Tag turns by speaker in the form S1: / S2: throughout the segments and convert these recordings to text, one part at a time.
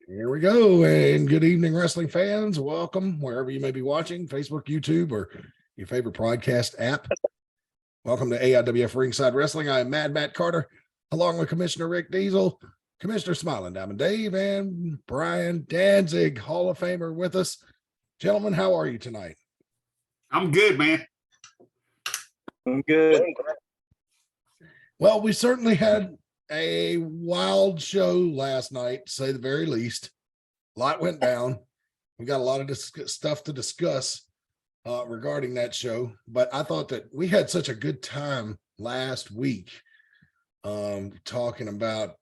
S1: Here we go. And good evening, wrestling fans. Welcome wherever you may be watching, Facebook, YouTube, or your favorite podcast app. Welcome to AIWF Ringside Wrestling. I am Mad Matt Carter, along with Commissioner Rick Deezel, Commissioner Smiling Diamond Dave, and Brian Danzig, Hall of Famer, with us. Gentlemen, how are you tonight?
S2: I'm good, man.
S3: I'm good.
S1: Well, we certainly had a wild show last night, to say the very least. A lot went down. We got a lot of stuff to discuss regarding that show, but I thought that we had such a good time last week talking about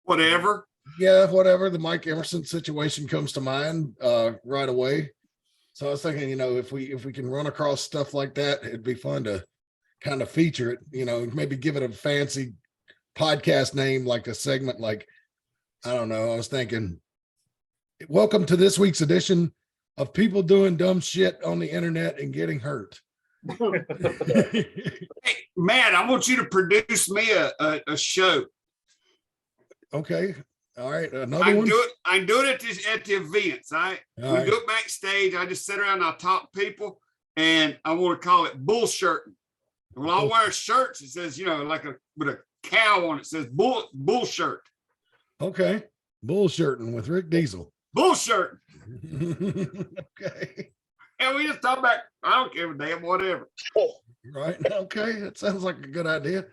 S2: whatever.
S1: Yeah, whatever. The Mike Emerson situation comes to mind right away. So I was thinking, if we can run across stuff like that, it'd be fun to kind of feature it, maybe give it a fancy podcast name, like a segment, like, I don't know. I was thinking, welcome to this week's edition of people doing dumb shit on the internet and getting hurt.
S2: Hey, Matt, I want you to produce me a show.
S1: Okay. All right. Another
S2: I
S1: one.
S2: do it at the events. We do it backstage. I just sit around and I talk to people, and I want to call it bullshirting. When I wear shirts, it says, with a cow on it, says bull shirt.
S1: Okay. Bullshirting with Rick Deezel.
S2: Bullshirting.
S1: Okay.
S2: And we just talk about, I don't give a damn, whatever.
S1: Right. Okay. That sounds like a good idea.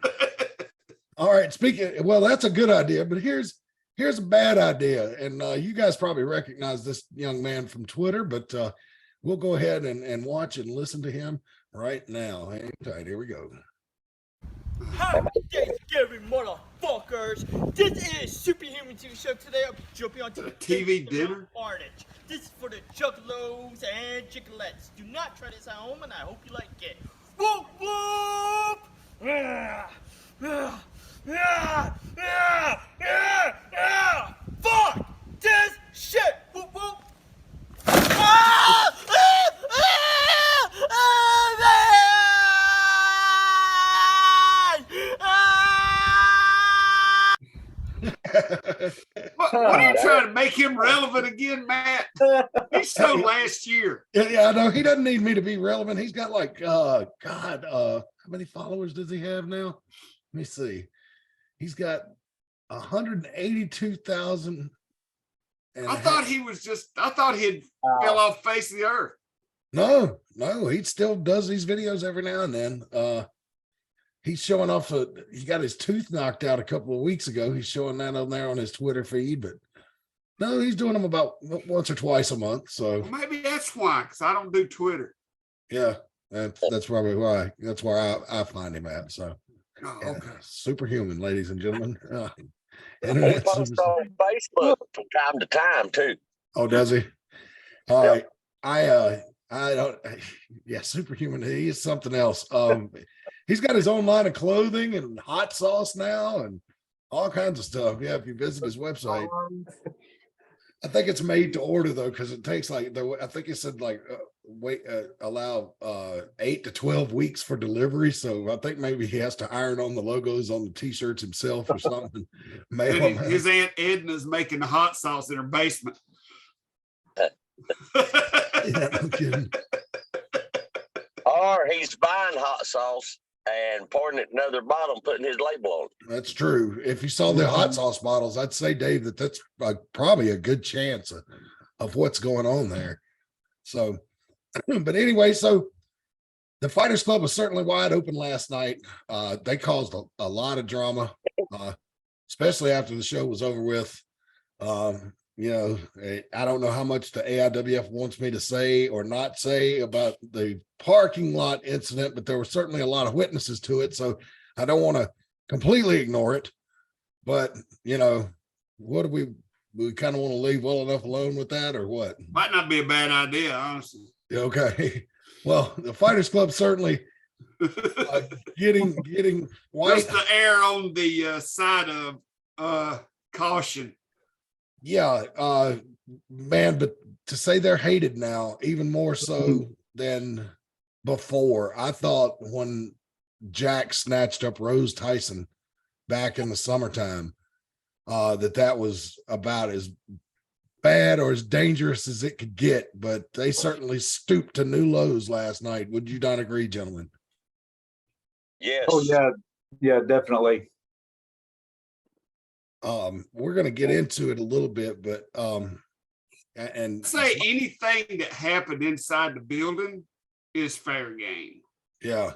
S1: All right. Well, that's a good idea, but here's a bad idea. And you guys probably recognize this young man from Twitter, but we'll go ahead and watch and listen to him right now. Hang tight. Here we go.
S4: Hi, Thanksgiving, motherfuckers. This is Superhuman TV Show. Today I'll be jumping onto the
S2: TV dinner.
S4: Carnage. This is for the juggalos and chickalettes. Do not try this at home, and I hope you like it. Whoop, whoop! Fuck this shit! Whoop, whoop!
S2: What are you trying to make him relevant again, Matt? He's so last year.
S1: Yeah, I know. He doesn't need me to be relevant. He's got like, how many followers does he have now? Let me see. He's got 182,000.
S2: I thought he'd fell off the face of the earth.
S1: No, he still does these videos every now and then. He's showing off he got his tooth knocked out a couple of weeks ago. He's showing that on there on his Twitter feed, but no, he's doing them about once or twice a month. So
S2: well, maybe that's why, because I don't do Twitter.
S1: Yeah, that's probably why. That's where I find him at. So
S2: okay.
S1: Superhuman, ladies and gentlemen.
S3: He posts on Facebook from time to time too.
S1: Oh, does he? All right. I don't. Yeah, Superhuman. He is something else. He's got his own line of clothing and hot sauce now and all kinds of stuff. Yeah, if you visit his website, I think it's made to order though, because it takes I think he said allow 8 to 12 weeks for delivery. So I think maybe he has to iron on the logos on the t-shirts himself or something.
S2: His Aunt Edna's making the hot sauce in her basement.
S1: Yeah, no kidding.
S3: Or he's buying hot sauce and pouring it in another bottle and putting his label on it.
S1: That's true. If you saw the hot sauce bottles, I'd say, Dave, that's probably a good chance of what's going on there. So, but anyway, so the Fighters Club was certainly wide open last night. They caused a lot of drama, especially after the show was over with. I don't know how much the AIWF wants me to say or not say about the parking lot incident, but there were certainly a lot of witnesses to it. So I don't want to completely ignore it, but what do we kind of want to leave well enough alone with that, or what?
S2: Might not be a bad idea, honestly.
S1: Okay. Well, the Fighters Club certainly getting white.
S2: Just the air on the side of caution.
S1: Yeah, man, but to say they're hated now, even more so than before. I thought when Jack snatched up Rose Tyson back in the summertime, that was about as bad or as dangerous as it could get, but they certainly stooped to new lows last night. Would you not agree, gentlemen?
S3: Yes.
S5: Oh yeah, yeah, definitely.
S1: We're going to get into it a little bit, but and
S2: say anything that happened inside the building is fair game.
S1: Yeah.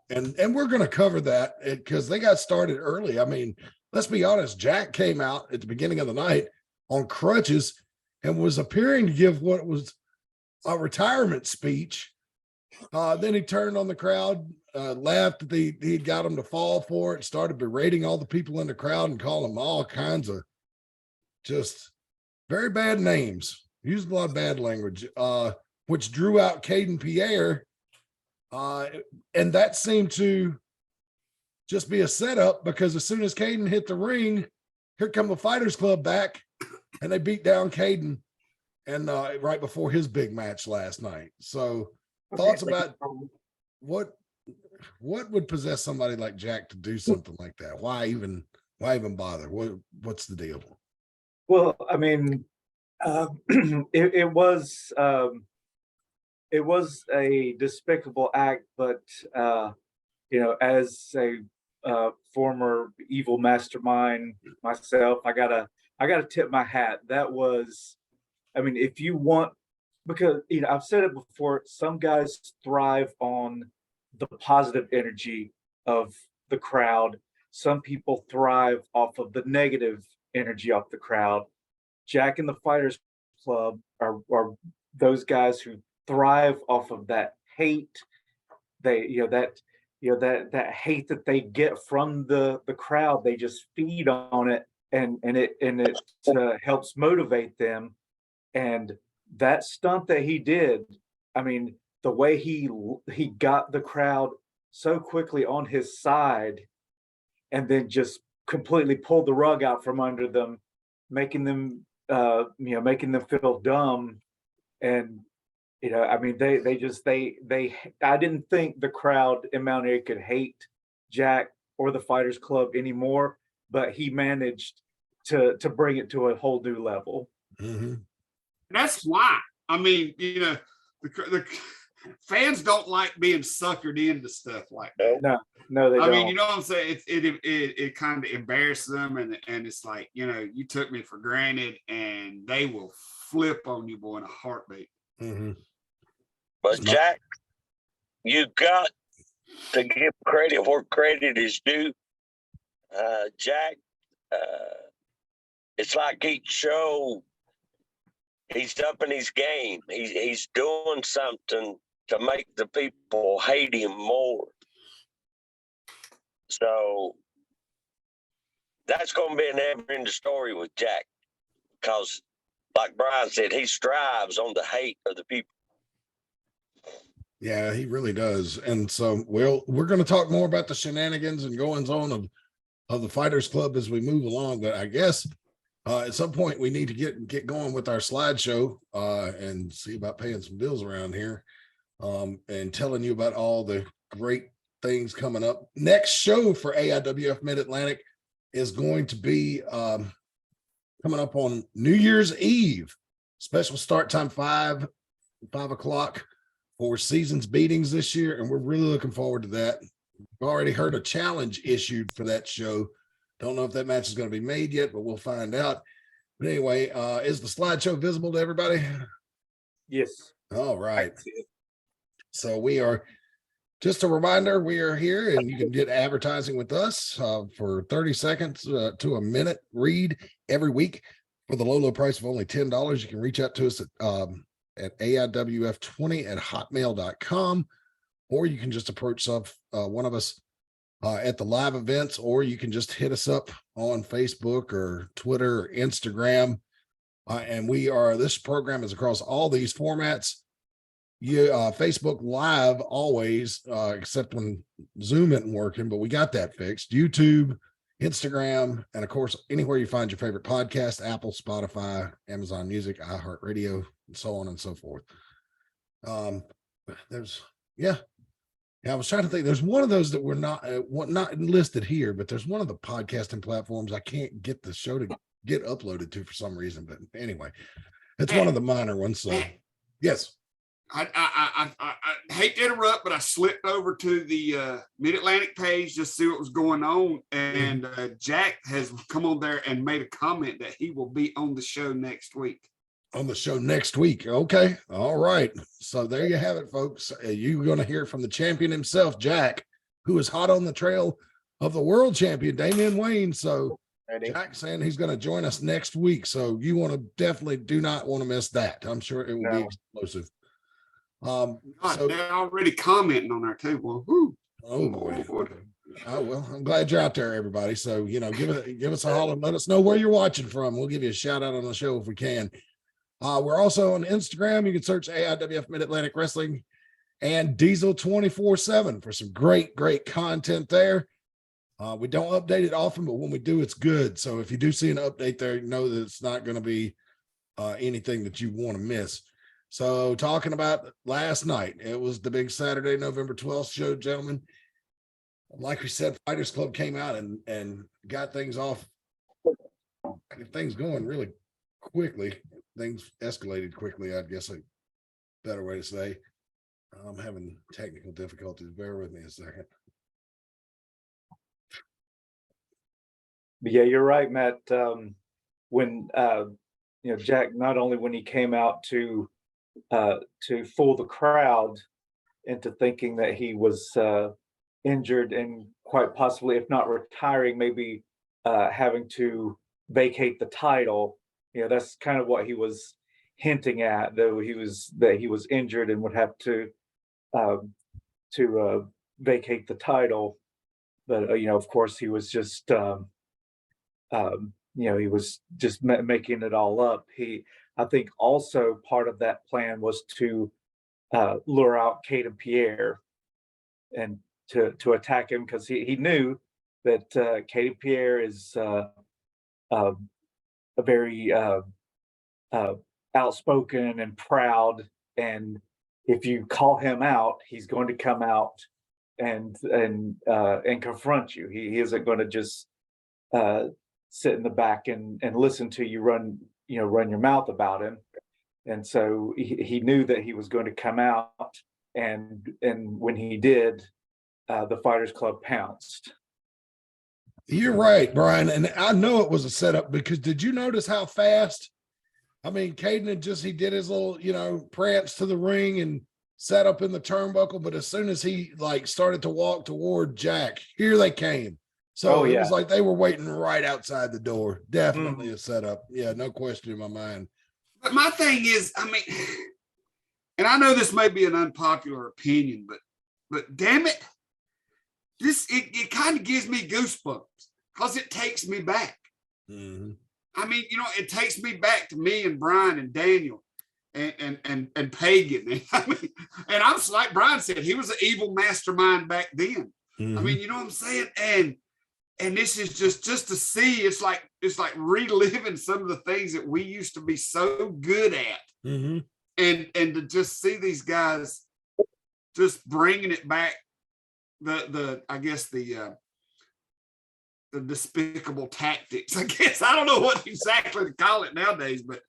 S1: And we're going to cover that because they got started early. I mean, let's be honest. Jack came out at the beginning of the night on crutches and was appearing to give what was a retirement speech. Then he turned on the crowd, laughed that he'd got them to fall for it, started berating all the people in the crowd and calling them all kinds of just very bad names. Used a lot of bad language, which drew out Caden Pierre. And that seemed to just be a setup because as soon as Caden hit the ring, here come the Fighters Club back and they beat down Caden and right before his big match last night. So thoughts about what would possess somebody like Jack to do something like that? Why even bother? What's the deal?
S5: Well, I mean, it was a despicable act, but as a former evil mastermind myself, I gotta tip my hat. That was, I mean, if you want, because I've said it before, some guys thrive on the positive energy of the crowd. Some people thrive off of the negative energy off the crowd. Jack and the Fighters Club are those guys who thrive off of that hate. They that hate that they get from the crowd. They just feed on it, and it helps motivate them. And that stunt that he did, I mean, the way he got the crowd so quickly on his side, and then just completely pulled the rug out from under them, making them feel dumb. And I mean, I didn't think the crowd in Mount Airy could hate Jack or the Fighters Club anymore, but he managed to bring it to a whole new level.
S1: Mm-hmm.
S2: That's why. I mean, the fans don't like being suckered into stuff like that.
S5: No, they don't.
S2: I mean, you know what I'm saying? It kind of embarrasses them, and it's like, you took me for granted, and they will flip on you, boy, in a heartbeat.
S1: Mm-hmm.
S3: But Jack, you got to give credit where credit is due. Jack, it's like each show, he's upping his game. He's doing something to make the people hate him more. So that's going to be an never-ending story with Jack, because, like Brian said, he strives on the hate of the people.
S1: Yeah, he really does. And so we're going to talk more about the shenanigans and goings on of the Fighters Club as we move along. But I guess at some point we need to get going with our slideshow and see about paying some bills around here and telling you about all the great things coming up. Next show for AIWF Mid-Atlantic is going to be coming up on New Year's Eve. Special start time 5 o'clock for Seasons Beatings this year, and we're really looking forward to that. We've already heard a challenge issued for that show. Don't know if that match is going to be made yet, but we'll find out. But anyway, is the slideshow visible to everybody?
S5: Yes.
S1: All right. So we are, just a reminder, we are here and you can get advertising with us for 30 seconds to a minute read every week for the low price of only $10. You can reach out to us at AIWF20@hotmail.com, or you can just approach one of us at the live events, or you can just hit us up on Facebook or Twitter or Instagram. And this program is across all these formats. Facebook Live always, except when Zoom isn't working, but we got that fixed. YouTube, Instagram, and of course, anywhere you find your favorite podcast, Apple, Spotify, Amazon Music, iHeartRadio, and so on and so forth. Yeah, I was trying to think. There's one of those that were not listed here, but there's one of the podcasting platforms I can't get the show to get uploaded to for some reason. But anyway, it's one of the minor ones. So yes.
S2: I hate to interrupt, but I slipped over to the Mid-Atlantic page just to see what was going on. And Jack has come on there and made a comment that he will be on the show next week.
S1: On the show next week. Okay. All right. So there you have it, folks. You're going to hear from the champion himself, Jack, who is hot on the trail of the world champion, Damian Wayne. So Jack saying he's going to join us next week. So you want to definitely do not want to miss that. I'm sure it will be explosive.
S2: So they're already commenting on there too. Well,
S1: oh boy. Oh, well, I'm glad you're out there, everybody. So, give us a holler and let us know where you're watching from. We'll give you a shout out on the show if we can. We're also on Instagram. You can search AIWF Mid-Atlantic Wrestling and Deezel 24/7 for some great content there. We don't update it often, but when we do, it's good. So if you do see an update there, know that it's not going to be anything that you want to miss. So talking about last night, it was the big Saturday, November 12th show, gentlemen. Like we said, Fighters Club came out and got things going really quickly. Things escalated quickly, I guess a better way to say. I'm having technical difficulties. Bear with me a second.
S5: Yeah, you're right, Matt. When Jack, not only when he came out to fool the crowd into thinking that he was injured and quite possibly, if not retiring, maybe having to vacate the title. That's kind of what he was hinting at, though he was injured and would have to vacate the title. But of course, he was just he was just making it all up. I think also part of that plan was to lure out Caden Pierre and to attack him, because he knew that Caden Pierre is a very outspoken and proud, and if you call him out, he's going to come out and confront you. He isn't going to just sit in the back and listen to you run your mouth about him. And so he knew that he was going to come out, and when he did, the Fighters Club pounced.
S1: You're right, Brian. And I know it was a setup, because did you notice how fast? I mean, Caden he did his little, prance to the ring and set up in the turnbuckle. But as soon as he started to walk toward Jack, here they came. So it was like they were waiting right outside the door. Definitely a setup. Yeah, no question in my mind.
S2: But my thing is, I mean, and I know this may be an unpopular opinion, but damn it, it kind of gives me goosebumps, because it takes me back.
S1: Mm-hmm.
S2: I mean, it takes me back to me and Brian and Daniel and Pagan. And I'm like Brian said, he was an evil mastermind back then. Mm-hmm. I mean, you know what I'm saying? And this is just to see, it's like reliving some of the things that we used to be so good at.
S1: Mm-hmm.
S2: And to just see these guys just bringing it back, the despicable tactics, I guess. I don't know what exactly to call it nowadays, but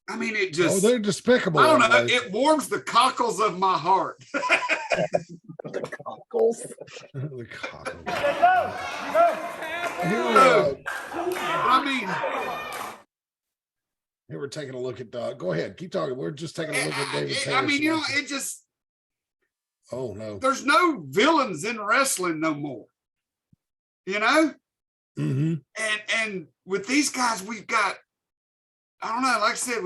S2: I mean, it just,
S1: they're despicable.
S2: I don't know. It warms the cockles of my heart.
S5: The cockles.
S1: The cockles.
S2: I mean,
S1: here we're taking a look at go ahead, keep talking. We're just taking a look at David.
S2: I mean, it just,
S1: oh no,
S2: there's no villains in wrestling no more.
S1: Mm-hmm.
S2: And with these guys, we've got, I don't know, like I said,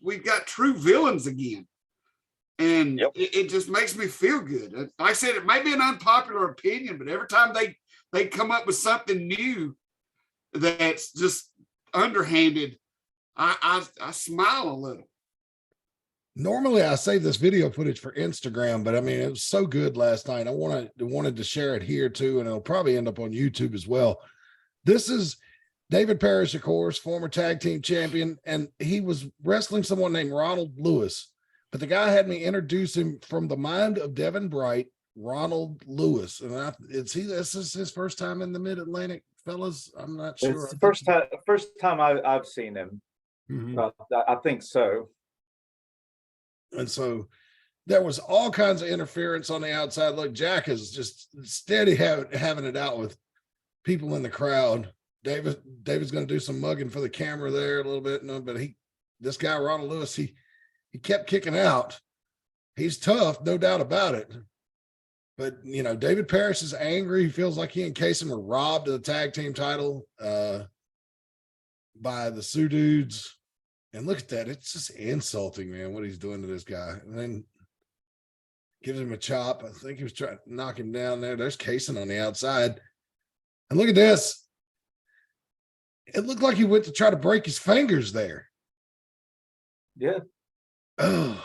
S2: we've got true villains again. And it just makes me feel good. Like I said, it may be an unpopular opinion, but every time they come up with something new that's just underhanded, I smile a little.
S1: Normally I save this video footage for Instagram, but I mean, it was so good last night. I wanted to share it here too, and it'll probably end up on YouTube as well. This is David Parrish, of course, former tag team champion, and he was wrestling someone named Ronald Lewis. But the guy had me introduce him from the mind of Devin Bright, Ronald Lewis, and this is his first time in the Mid-Atlantic, fellas. I'm not sure.
S5: It's the first time I've seen him.
S1: Mhm.
S5: I think so.
S1: And so there was all kinds of interference on the outside. Look, Jack is just steady having it out with people in the crowd. David's going to do some mugging for the camera there a little bit, but this guy Ronald Lewis, he kept kicking out. He's tough, no doubt about it. But David Parrish is angry. He feels like he and Kaysen were robbed of the tag team title by the Sioux dudes. And look at that. It's just insulting, man, what he's doing to this guy. And then gives him a chop. I think he was trying to knock him down there. There's Kaysen on the outside. And look at this. It looked like he went to try to break his fingers there.
S5: Yeah.
S1: Oh.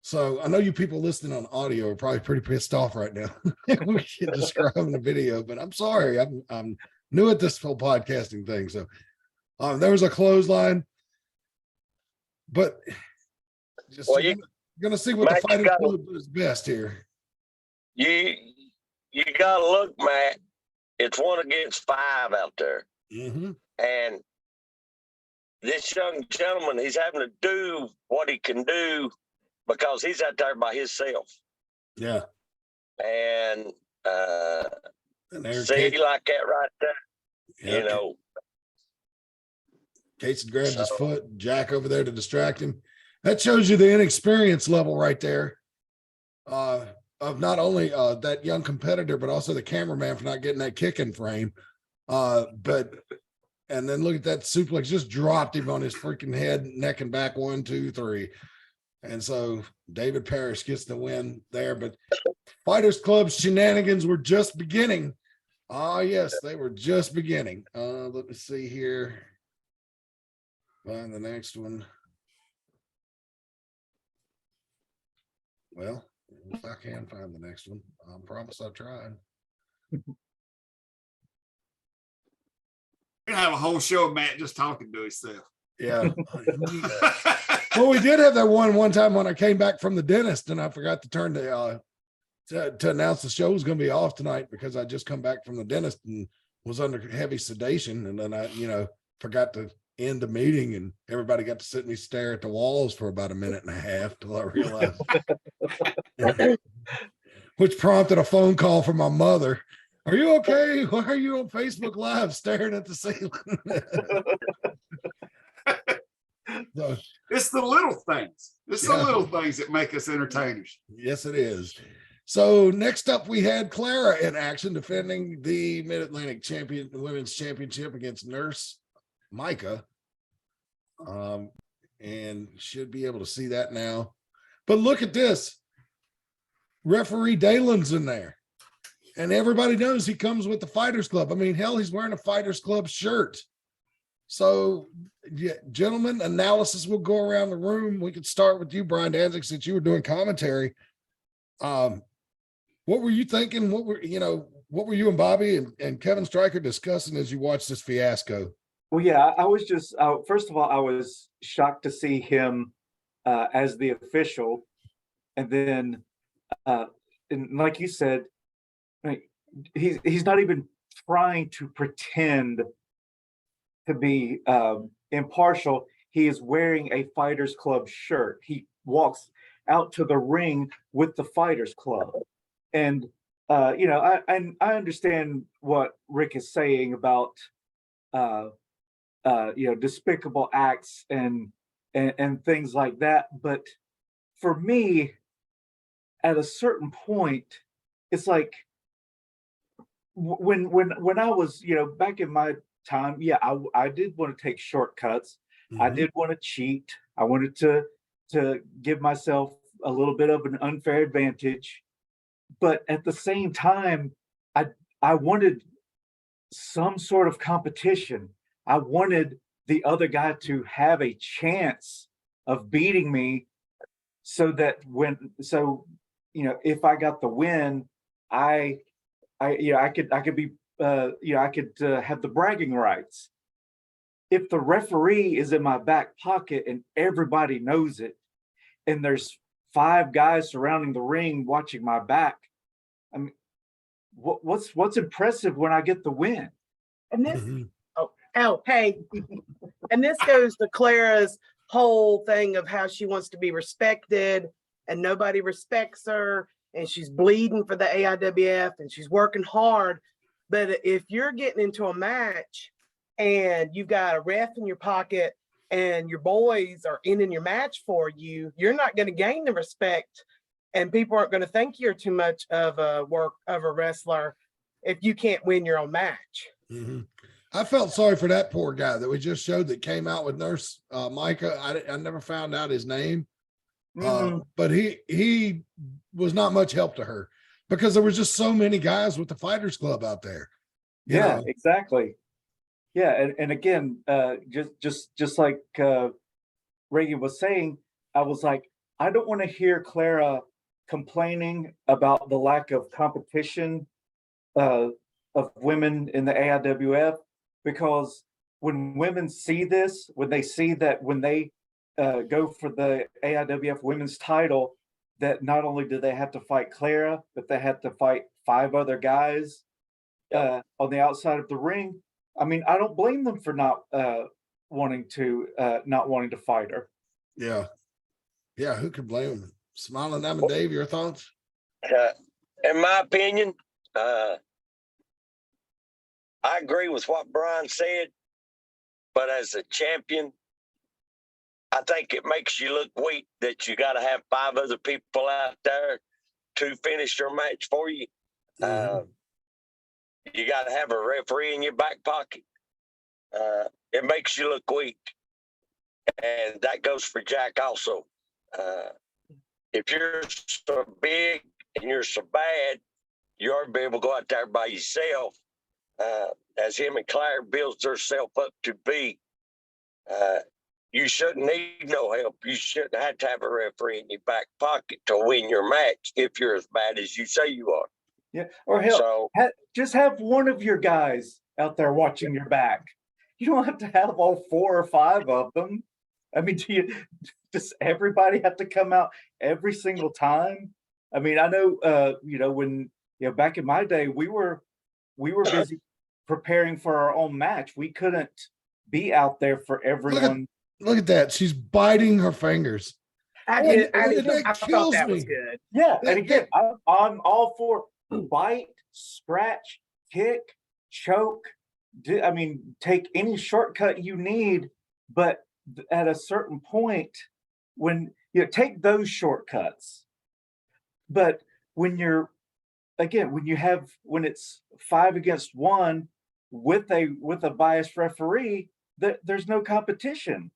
S1: So I know you people listening on audio are probably pretty pissed off right now. We can't describe the video, but I'm sorry. I'm new at this whole podcasting thing. So there was a clothesline. But just you're gonna see what the fighter is best here.
S3: You gotta look, Matt. It's 1 against 5 out there.
S1: Mm-hmm.
S3: And this young gentleman, he's having to do what he can do because he's out there by himself.
S1: Yeah.
S3: And
S1: there's
S3: see, like that right there.
S1: Yeah. Kaysen grabs his foot, Jack over there to distract him. That shows you the inexperience level right there of not only that young competitor, but also the cameraman for not getting that kick in frame. And then look at that suplex, just dropped him on his freaking head, neck and back, 1, 2, 3. And so David Parrish gets the win there. But Fighters Club shenanigans were just beginning. Yes, they were just beginning. Let me see here. Find the next one. Well, if I can find the next one, I promise I tried.
S2: We have a whole show of Matt just talking to himself.
S1: Yeah. Well, we did have that one time when I came back from the dentist and I forgot to turn to announce the show was going to be off tonight because I just come back from the dentist and was under heavy sedation. And then I, forgot to end the meeting and everybody got to sit me stare at the walls for about 1.5 minutes till I realized, which prompted a phone call from my mother. Are you okay? Why are you on Facebook Live staring at the ceiling? So,
S2: it's the little things. It's the little things that make us entertainers.
S1: Yes, it is. So next up, we had Clara in action defending the Mid-Atlantic Women's Championship against Nurse Micah. And should be able to see that now. But look at this. Referee Dalen's in there. And everybody knows he comes with the Fighters Club. I mean, hell, he's wearing a Fighters Club shirt. So, yeah, gentlemen, analysis will go around the room. We could start with you, Brian Danzig, since you were doing commentary. What were you thinking? What were you and Bobby and Kevin Stryker discussing as you watched this fiasco?
S5: Well, yeah, I was just, first of all, I was shocked to see him as the official. And then, and like you said, he's not even trying to pretend to be impartial. He is wearing a Fighters Club shirt. He walks out to the ring with the Fighters Club. And, I understand what Rick is saying about, despicable acts and things like that. But for me, at a certain point, it's like when I was, back in my time, yeah, I did want to take shortcuts. Mm-hmm. I did want to cheat. I wanted to give myself a little bit of an unfair advantage. But at the same time, I wanted some sort of competition. I wanted the other guy to have a chance of beating me so that if I got the win, I could be I could have the bragging rights. If the referee is in my back pocket and everybody knows it, and there's 5 guys surrounding the ring watching my back, what's impressive when I get the win?
S6: And this,
S1: Mhm.
S6: hey, and this goes to Clara's whole thing of how she wants to be respected and nobody respects her, and she's bleeding for the AIWF and she's working hard. But if you're getting into a match and you've got a ref in your pocket and your boys are ending your match for you, you're not going to gain the respect, and people aren't going to think you're too much of a wrestler if you can't win your own match.
S1: Mhm. I felt sorry for that poor guy that we just showed that came out with Nurse Micah. I never found out his name, but he was not much help to her because there was just so many guys with the Fighters Club out there. You
S5: Yeah,
S1: know?
S5: exactly. Yeah, and again, just like Reagan was saying, I was like, I don't want to hear Clara complaining about the lack of competition of women in the AIWF, because when women see this, when they see that when they go for the AIWF women's title, that not only do they have to fight Clara, but they have to fight 5 other guys on the outside of the ring. I mean, I don't blame them for not wanting to fight her.
S1: Yeah. Yeah. Who could blame him? Smiling Diamond Dave, your thoughts?
S3: In my opinion, I agree with what Brian said, but as a champion, I think it makes you look weak that you got to have 5 other people out there to finish your match for you. You got to have a referee in your back pocket. It makes you look weak. And that goes for Jack also. If you're so big and you're so bad, you ought to be able to go out there by yourself, as him and Claire builds herself up to be. You shouldn't need no help. You shouldn't have to have a referee in your back pocket to win your match if you're as bad as you say you are.
S5: Yeah, or hell, just have one of your guys out there watching your back. You don't have to have all 4 or 5 of them. I mean, does everybody have to come out every single time? I mean, I know, when back in my day, we were busy preparing for our own match. We couldn't be out there for everyone.
S1: Look at that. She's biting her fingers.
S6: I thought that was good.
S5: Yeah, and again, I'm all for bite, scratch, kick, choke. I mean, take any shortcut you need, but at a certain point, when take those shortcuts. But when it's 5 against 1 with a biased referee, there's no competition.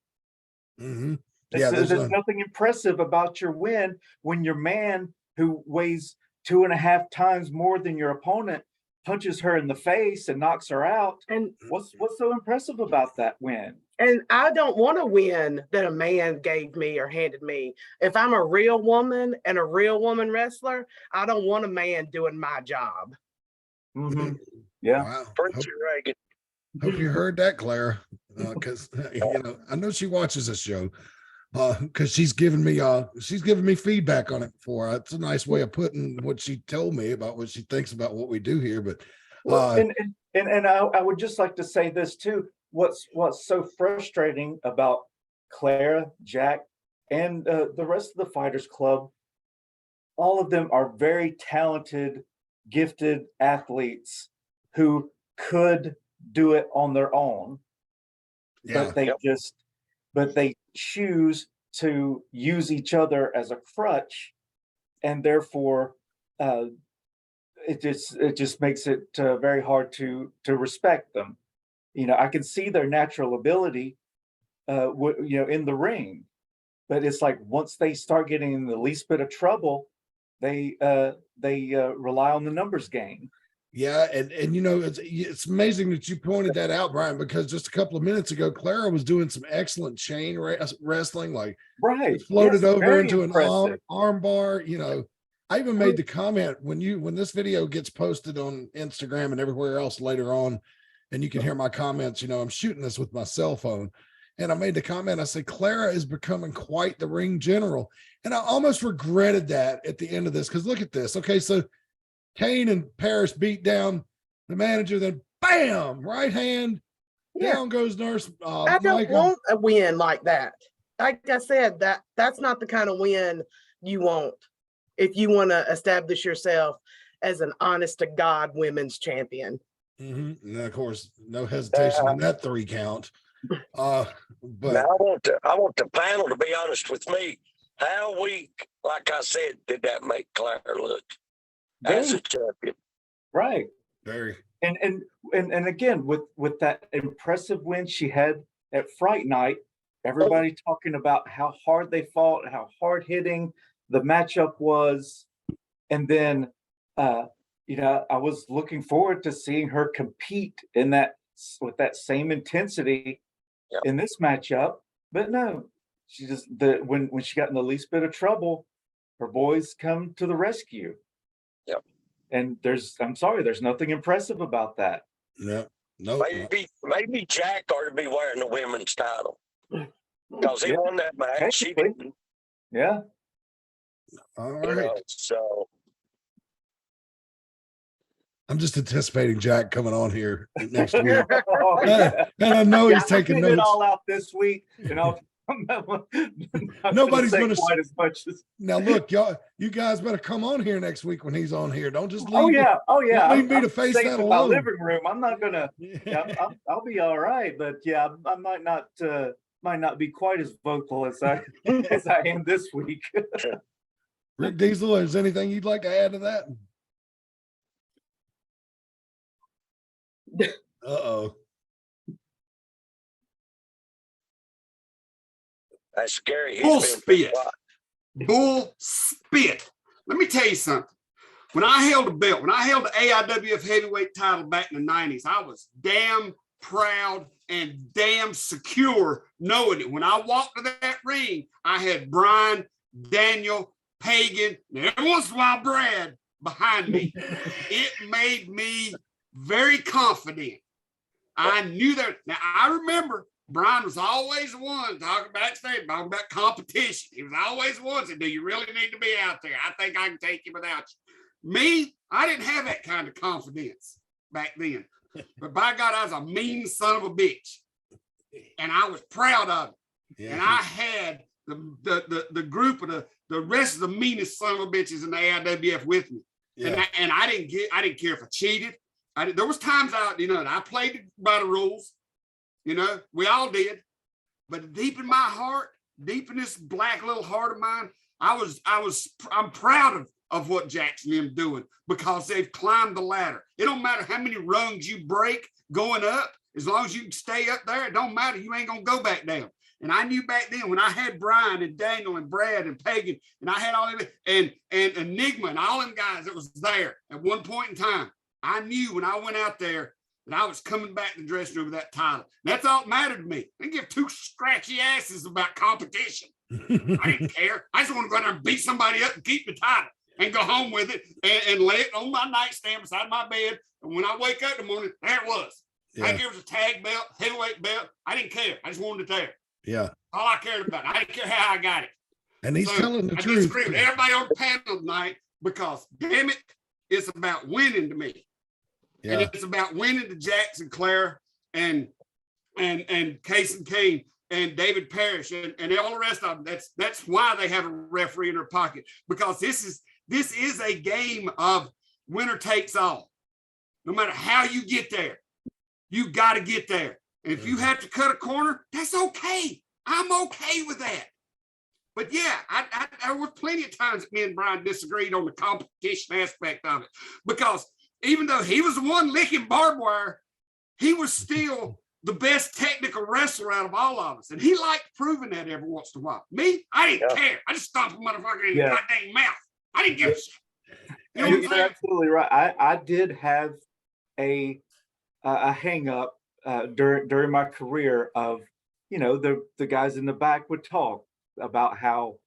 S1: Mm-hmm.
S5: Yeah, there's nothing impressive about your win when your man, who weighs 2.5 times more than your opponent, punches her in the face and knocks her out. And what's so impressive about that win?
S6: And I don't want to win that a man gave me or handed me. If I'm a real woman and a real woman wrestler, I don't want a man doing my job.
S5: Mm-hmm. Yeah.
S1: Wow.
S3: Hope
S1: you heard that, Clara, because I know she watches this show, because she's given me feedback on it before. It's a nice way of putting what she told me about what she thinks about what we do here. But
S5: and I would just like to say this too. What's so frustrating about Clara, Jack, and the rest of the Fighters Club, all of them are very talented, gifted athletes who could do it on their own.
S1: Yeah.
S5: But they choose to use each other as a crutch, and therefore it just makes it very hard to respect them. I can see their natural ability in the ring, but it's like once they start getting in the least bit of trouble, they rely on the numbers game.
S1: Yeah, and it's amazing that you pointed that out, Brian, because just a couple of minutes ago, Clara was doing some excellent chain wrestling, like floated over into an arm bar. I even made the comment when this video gets posted on Instagram and everywhere else later on, and you can hear my comments. I'm shooting this with my cell phone, and I made the comment. I said Clara is becoming quite the ring general, and I almost regretted that at the end of this, because look at this. Okay, so Kane and Parrish beat down the manager, then bam, right hand,
S6: Yeah.
S1: down goes Nurse.
S6: I don't
S1: Micah.
S6: want a win like that. Like I said, that's not the kind of win you want if you want to establish yourself as an honest to God women's champion.
S1: And then, of course, no hesitation in that 3 count. But
S3: now I want the panel to be honest with me. How weak, like I said, did that make Claire look as a champion?
S5: Right.
S1: very.
S5: And again, with that impressive win she had at Fright Night, everybody talking about how hard they fought, how hard hitting the matchup was. And then, I was looking forward to seeing her compete with that same intensity in this matchup. But no, she just, when she got in the least bit of trouble, her boys come to the rescue.
S3: Yep.
S5: And there's nothing impressive about that.
S1: No, no.
S3: Maybe Jack ought to be wearing the women's title because he won that match. She didn't.
S5: Yeah.
S1: All right.
S3: So
S1: I'm just anticipating Jack coming on here next week.
S5: Oh, yeah.
S1: And I know he's taking
S5: it
S1: notes.
S5: all out this week,
S1: Nobody's going to
S5: quite as much as.
S1: Now look, you guys better come on here next week when he's on here. Don't just leave.
S5: Oh yeah.
S1: Don't leave me
S5: I'm
S1: to face
S5: safe
S1: that
S5: in my
S1: alone.
S5: living room. I'm not gonna. Yeah, I'll be all right, but yeah, I might not be quite as vocal as I am this week.
S1: Rick Deezel, is anything you'd like to add to that? Uh-oh.
S3: that's scary.
S2: Bull spit. Bull spit. Let me tell you something. When I held a belt, when I held the AIWF heavyweight title back in the 90s, I was damn proud and damn secure knowing it. When I walked to that ring, I had Brian, Daniel, Pagan, and every once in a while Brad behind me. It made me very confident. I knew that. Now, I remember Brian was always the one talking backstage, talking about competition. He was always the one saying, do you really need to be out there? I think I can take you without you. Me, I didn't have that kind of confidence back then. But by God, I was a mean son of a bitch. And I was proud of it. Yeah. And I had the group of the rest of the meanest son of a bitches in the AIWF with me. Yeah. And I didn't care if I cheated. There was times I played by the rules. We all did. But deep in my heart, deep in this black little heart of mine, I'm proud of what Jackson and them doing because they've climbed the ladder. It don't matter how many rungs you break going up, as long as you can stay up there, it don't matter. You ain't gonna go back down. And I knew back then when I had Brian and Daniel and Brad and Pagan, and I had all of it, and Enigma and all them guys that was there at one point in time, I knew when I went out there that I was coming back to the dressing room with that title. And that's all that mattered to me. I didn't give two scratchy asses about competition. I didn't care. I just want to go out there and beat somebody up and keep the title and go home with it and lay it on my nightstand beside my bed. And when I wake up in the morning, there it was. Yeah. I didn't care if it was a tag belt, heavyweight belt. I didn't care. I just wanted it there.
S1: Yeah.
S2: All I cared about. I didn't care how I got it.
S1: And he's telling the truth.
S2: I disagree with everybody on the panel tonight because, damn it, it's about winning to me. Yeah. And it's about winning to Jackson, Claire, and Case and Kane and David Parrish and all the rest of them. That's why they have a referee in their pocket, because this is a game of winner takes all. No matter how you get there, you got to get there. And if you have to cut a corner, that's okay. I'm okay with that. But yeah, there were plenty of times that me and Brian disagreed on the competition aspect of it, because even though he was the one licking barbed wire, he was still the best technical wrestler out of all of us. And he liked proving that every once in a while. Me, I didn't care. I just stomped a motherfucker in the goddamn mouth. I didn't give a shit. You know
S5: You're absolutely right. I did have a hang up during my career of, the guys in the back would talk about how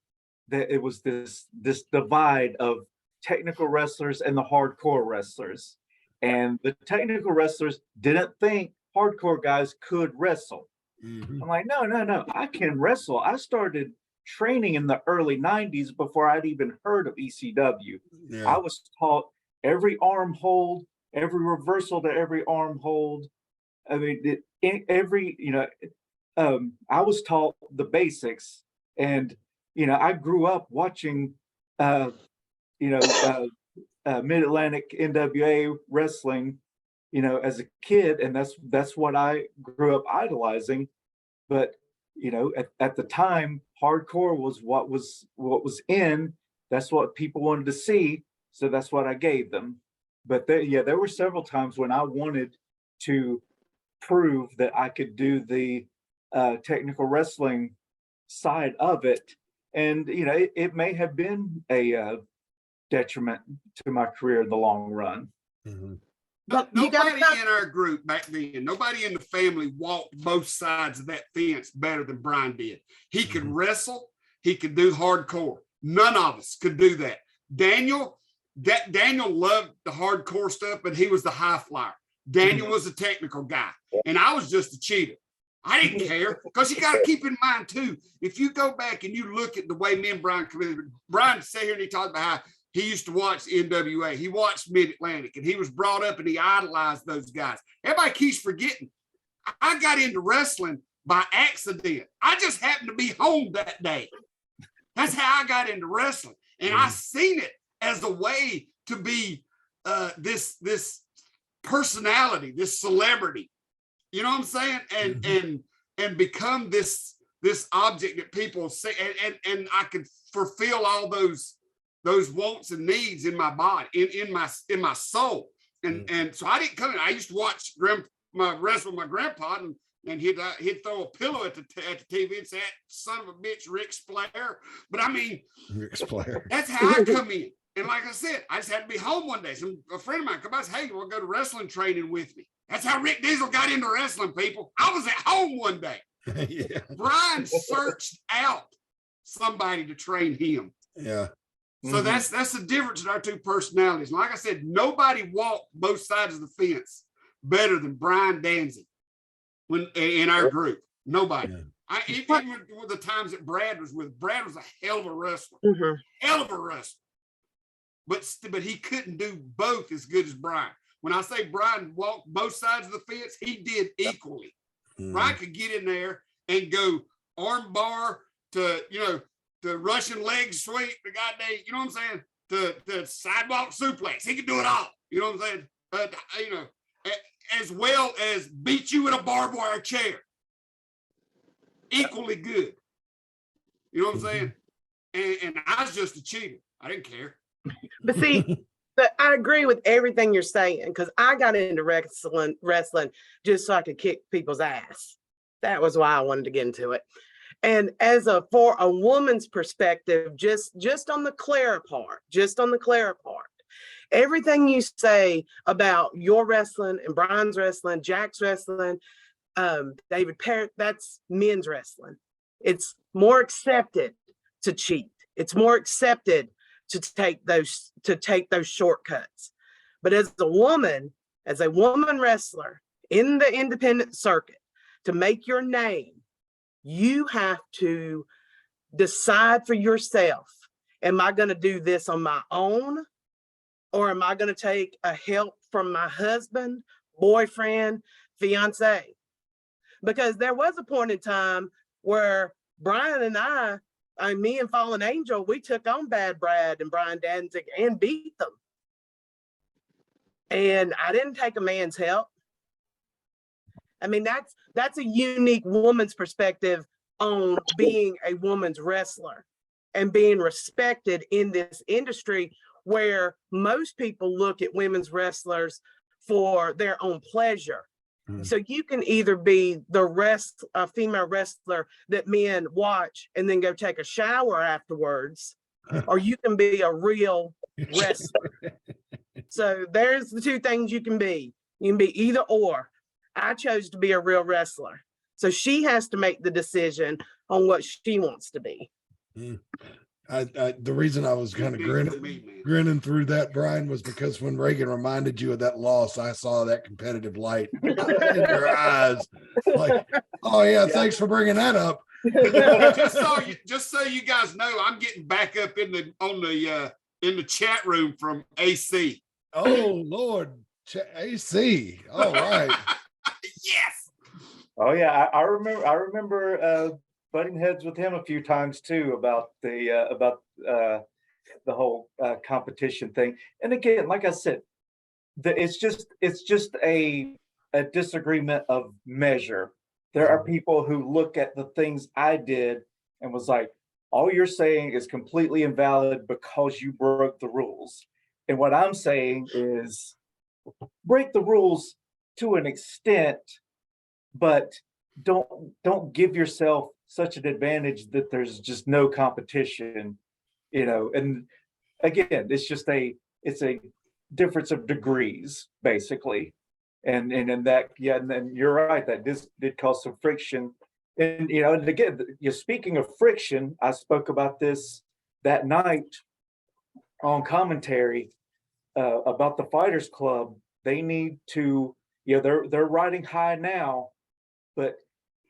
S5: that it was this divide of technical wrestlers and the hardcore wrestlers, and the technical wrestlers didn't think hardcore guys could wrestle. Mm-hmm. I'm like, no, I can wrestle. I started training in the early 90s before I'd even heard of ECW. Yeah. I was taught every arm hold, every reversal to every arm hold. I mean, every, I was taught the basics, and, I grew up watching, Mid-Atlantic NWA wrestling, as a kid, and that's what I grew up idolizing. But at the time, hardcore was what was in. That's what people wanted to see, so that's what I gave them. But there were several times when I wanted to prove that I could do the technical wrestling side of it, and it may have been a detriment to my career in the long run.
S1: Mhm.
S6: But
S2: Nobody in our group back then, nobody in the family walked both sides of that fence better than Brian did. He could wrestle, he could do hardcore. None of us could do that. Daniel loved the hardcore stuff, but he was the high flyer. Daniel was a technical guy, and I was just a cheater. I didn't care, because you got to keep in mind too, if you go back and you look at the way me and Brian committed, Brian sat here and he talked about how he used to watch NWA. He watched Mid-Atlantic, and he was brought up and he idolized those guys. Everybody keeps forgetting. I got into wrestling by accident. I just happened to be home that day. That's how I got into wrestling. And I seen it as a way to be this personality, this celebrity. You know what I'm saying? And become this object that people say, and I could fulfill all those wants and needs in my body, in my soul. And so I didn't come in. I used to watch my wrestle with my grandpa, and he'd throw a pillow at the TV and say, "Son of a bitch, Rick Splair." But I mean,
S1: Rick Splair.
S2: that's how I come in. And like I said, I just had to be home one day. A friend of mine come out and said, "Hey, you want to go to wrestling training with me?" That's how Rick Deezel got into wrestling, people. I was at home one day.
S1: Yeah.
S2: Brian searched out somebody to train him.
S1: Yeah.
S2: So that's the difference in our two personalities. And like I said, nobody walked both sides of the fence better than Brian Danzig in our group. Nobody.
S1: Yeah.
S2: Even with the times that Brad was with, Brad was a hell of a wrestler. Hell of a wrestler. But he couldn't do both as good as Brian. When I say Brian walked both sides of the fence, he did equally. Brian could get in there and go arm bar to, the Russian leg sweep, the goddamn, you know what I'm saying? The sidewalk suplex. He could do it all. You know what I'm saying? As well as beat you with a barbed wire chair. Equally good. You know what I'm saying? And I was just a cheater. I didn't care.
S6: But see, but I agree with everything you're saying, because I got into wrestling just so I could kick people's ass. That was why I wanted to get into it. And for a woman's perspective, just on the Clara part, everything you say about your wrestling and Brian's wrestling, Jack's wrestling, David Parrott, that's men's wrestling. It's more accepted to cheat. It's more accepted to take those shortcuts. But as a woman wrestler in the independent circuit, to make your name, you have to decide for yourself, am I going to do this on my own, or am I going to take a help from my husband, boyfriend, fiance? Because there was a point in time where Brian and me and Fallen Angel, we took on Bad Brad and Brian Danzig and beat them. And I didn't take a man's help. I mean, that's a unique woman's perspective on being a woman's wrestler and being respected in this industry, where most people look at women's wrestlers for their own pleasure. So you can either be a female wrestler that men watch and then go take a shower afterwards, or you can be a real wrestler. So there's the two things you can be. You can be either or. I chose to be a real wrestler. So she has to make the decision on what she wants to be.
S1: The reason I was kind of grinning through that, Brian, was because when Reagan reminded you of that loss, I saw that competitive light in your eyes. Like, oh yeah, thanks for bringing that up.
S2: just so you guys know, I'm getting back up in the chat room from AC.
S1: Oh Lord, AC. All right.
S2: Yes.
S5: Oh yeah, I remember. I remember butting heads with him a few times too about the whole competition thing. And again, like I said, it's just a disagreement of measure. There are people who look at the things I did and was like, all you're saying is completely invalid because you broke the rules. And what I'm saying is break the rules to an extent, but don't give yourself such an advantage that there's just no competition, and again, it's a difference of degrees, basically. And in that, yeah, and then you're right, that did cause some friction. And and again, speaking of friction, I spoke about this that night on commentary about the Fighters Club. They need to, they're riding high now, but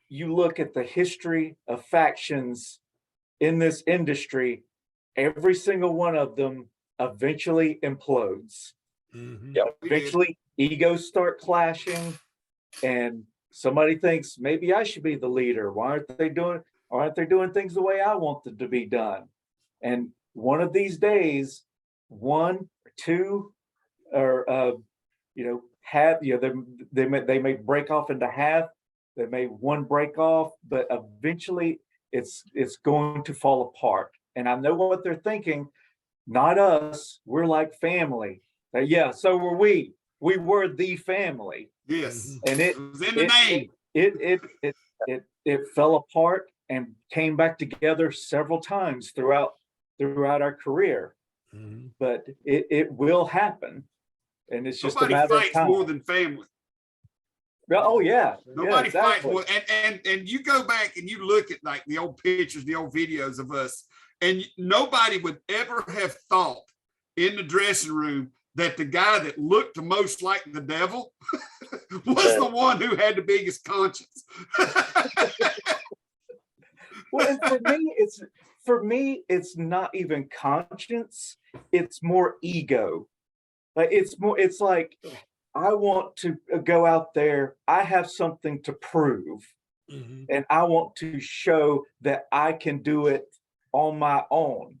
S5: you look at the history of factions in this industry, every single one of them eventually implodes.
S1: Mhm.
S3: Yep.
S5: Eventually, egos start clashing, and somebody thinks maybe I should be the leader. Why aren't they doing things the way I want them to be done? And one of these days, one or two, or they may break off into half. They may one break off, but eventually it's going to fall apart. And I know what they're thinking. Not us. We're like family. Yeah, so were we. We were the family.
S2: Yes.
S5: And
S2: It was in the name.
S5: it fell apart and came back together several times throughout our career.
S1: Mhm.
S5: But it will happen. And it's just
S2: Nobody
S5: a matter of
S2: fights
S5: time.
S2: more than family.
S5: Oh yeah.
S2: Nobody
S5: yeah,
S2: fights
S5: exactly.
S2: more. And you go back and you look at like the old pictures, the old videos of us, and nobody would ever have thought in the dressing room that the guy that looked the most like the devil was the one who had the biggest conscience.
S5: Well, and for me, it's not even conscience. It's more ego. It's like, I want to go out there. I have something to prove,
S1: Mhm.
S5: and I want to show that I can do it on my own.